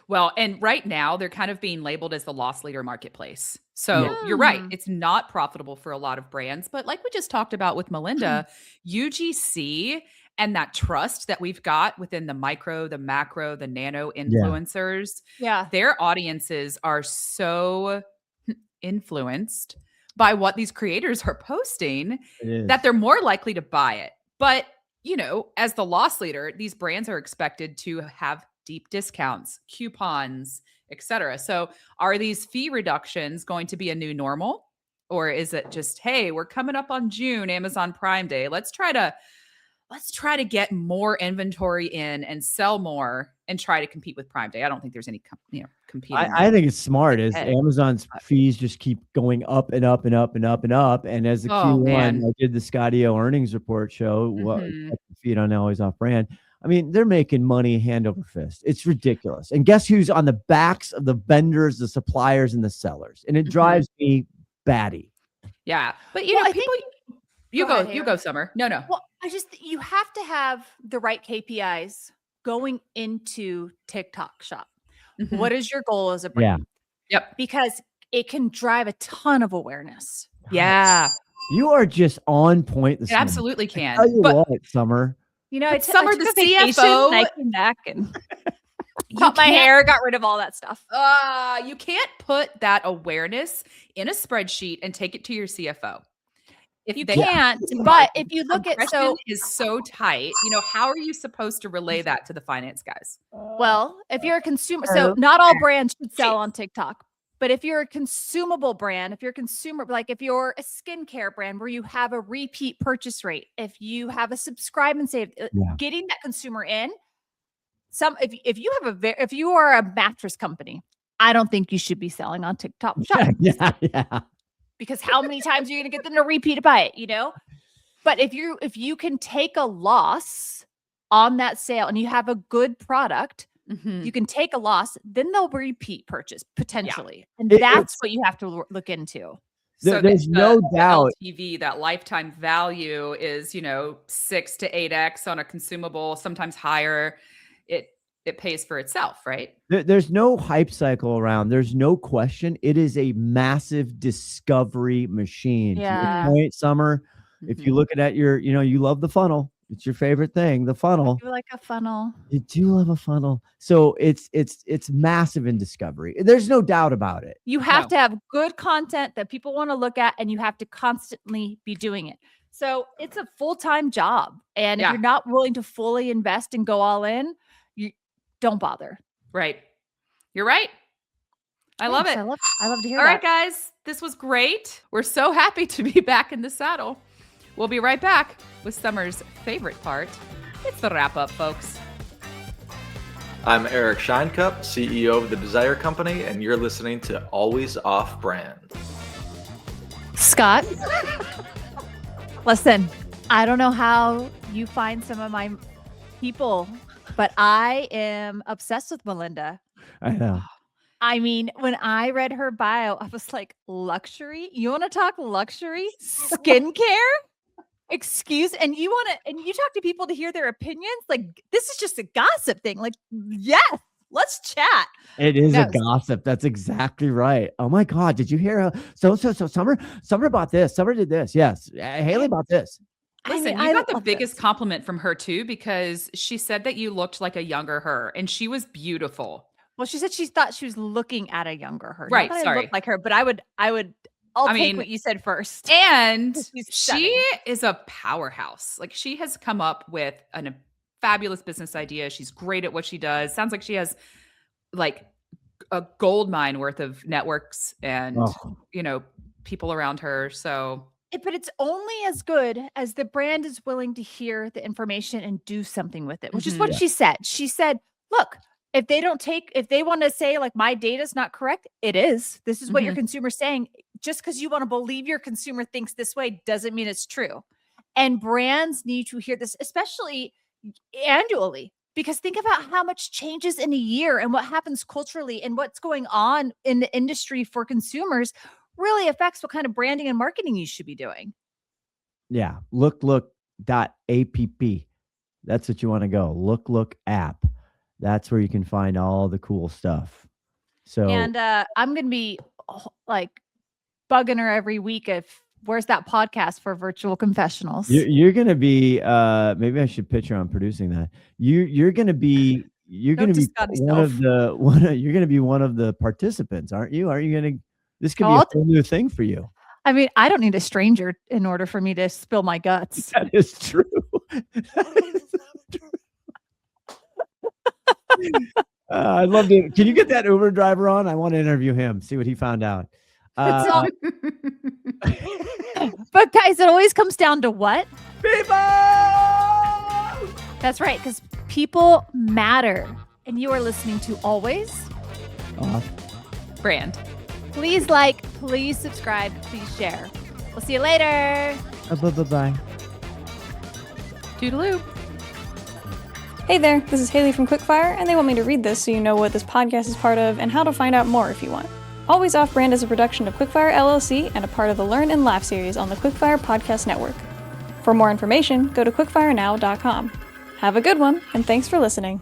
Well, and right now they're kind of being labeled as the loss leader marketplace. So you're right. It's not profitable for a lot of brands. But like we just talked about with Malinda, UGC and that trust that we've got within the micro, the macro, the nano influencers, their audiences are so influenced by what these creators are posting that they're more likely to buy it. But, as the loss leader, these brands are expected to have deep discounts, coupons, etc. So are these fee reductions going to be a new normal? Or is it just, hey, we're coming up on June, Amazon Prime Day. Let's try to get more inventory in and sell more and try to compete with Prime Day. I don't think there's any competing. I think it's smart as Amazon's fees just keep going up and up and up and up and up. And as the Q1, I did the Scotty O earnings report show, what feed on Always Off Brand. I mean, they're making money hand over fist. It's ridiculous. And guess who's on the backs of the vendors, the suppliers, and the sellers? And it drives me batty. Yeah. But people, you go, Summer. No. Well, you have to have the right KPIs going into TikTok Shop. Mm-hmm. What is your goal as a brand? Yeah. Yep. Because it can drive a ton of awareness. Yeah. You are just on point this morning. Absolutely can. I tell you what, Summer. Summer, the CFO, and I came back and cut my hair, got rid of all that stuff. You can't put that awareness in a spreadsheet and take it to your CFO. If you can't, but if you look at is so tight, how are you supposed to relay that to the finance guys? Well, if you're a consumer, so not all brands should sell on TikTok. But if you're a consumable brand, if you're a skincare brand where you have a repeat purchase rate, if you have a subscribe and save, getting that consumer in, if you are a mattress company, I don't think you should be selling on TikTok Shop. Yeah. Because how many times are you going to get them to repeat to buy it, But if you can take a loss on that sale and you have a good product, you can take a loss, then they'll repeat purchase potentially. And that's what you have to look into. So there's no doubt LTV, that lifetime value is, 6 to 8x on a consumable, sometimes higher. it pays for itself, right? There's no hype cycle around. There's no question. It is a massive discovery machine. To your Yeah. point, Summer, if you look at your, you love the funnel. It's your favorite thing, the funnel. You like a funnel. You do love a funnel. So it's massive in discovery. There's no doubt about it. You have to have good content that people want to look at, and you have to constantly be doing it. So it's a full-time job. And if you're not willing to fully invest and go all in, you don't bother. Right. You're right. I love it. I love to hear All that. right, guys, this was great. We're so happy to be back in the saddle. We'll be right back with Summer's favorite part. It's the wrap up, folks. I'm Eric Scheinkup, CEO of The Desire Company, and you're listening to Always Off Brand. Scott, listen, I don't know how you find some of my people, but I am obsessed with Malinda. I know. I mean, when I read her bio, I was like, luxury? You want to talk luxury? Skincare? And you talk to people to hear their opinions? Like, this is just a gossip thing. Like, yes, let's chat. It is a gossip. That's exactly right. Oh my God. Did you hear? So Summer bought this. Summer did this. Yes. Hayley bought this. Listen, you got the biggest compliment from her too, because she said that you looked like a younger her and she was beautiful. Well, she said she thought she was looking at a younger her. Right. Not that I Sorry. looked like her, but I'll take what you said first. And She's she stunning. is a powerhouse. Like, she has come up with a fabulous business idea. She's great at what she does. Sounds like she has like a gold mine worth of networks and, people around her. So, But it's only as good as the brand is willing to hear the information and do something with it, which is what she said. She said, look, if they want to say like my data is not correct, it is. This is what your consumer's saying. Just because you want to believe your consumer thinks this way doesn't mean it's true. And brands need to hear this, especially annually, because think about how much changes in a year and what happens culturally and what's going on in the industry for consumers really affects what kind of branding and marketing you should be doing. Yeah. LookLook.app. That's what you want to go. LookLook.app. That's where you can find all the cool stuff. So, and I'm going to be like bugging her every week. Where's that podcast for virtual confessionals? You're going to be, maybe I should pitch her on producing that. You're going to be one of the participants, aren't you? This could be a whole new thing for you. I mean, I don't need a stranger in order for me to spill my guts. That is true. I'd love to. Can you get that Uber driver on? I want to interview him, see what he found out. But guys, it always comes down to what? People! That's right, because people matter. And you are listening to Always Off Brand. Please like, please subscribe, please share. We'll see you later. Bye-bye. Toodaloo. Hey there, this is Hayley from Quickfire, and they want me to read this so you know what this podcast is part of and how to find out more if you want. Always Off Brand is a production of Quickfire LLC and a part of the Learn and Laugh series on the Quickfire Podcast Network. For more information, go to quickfirenow.com. Have a good one, and thanks for listening.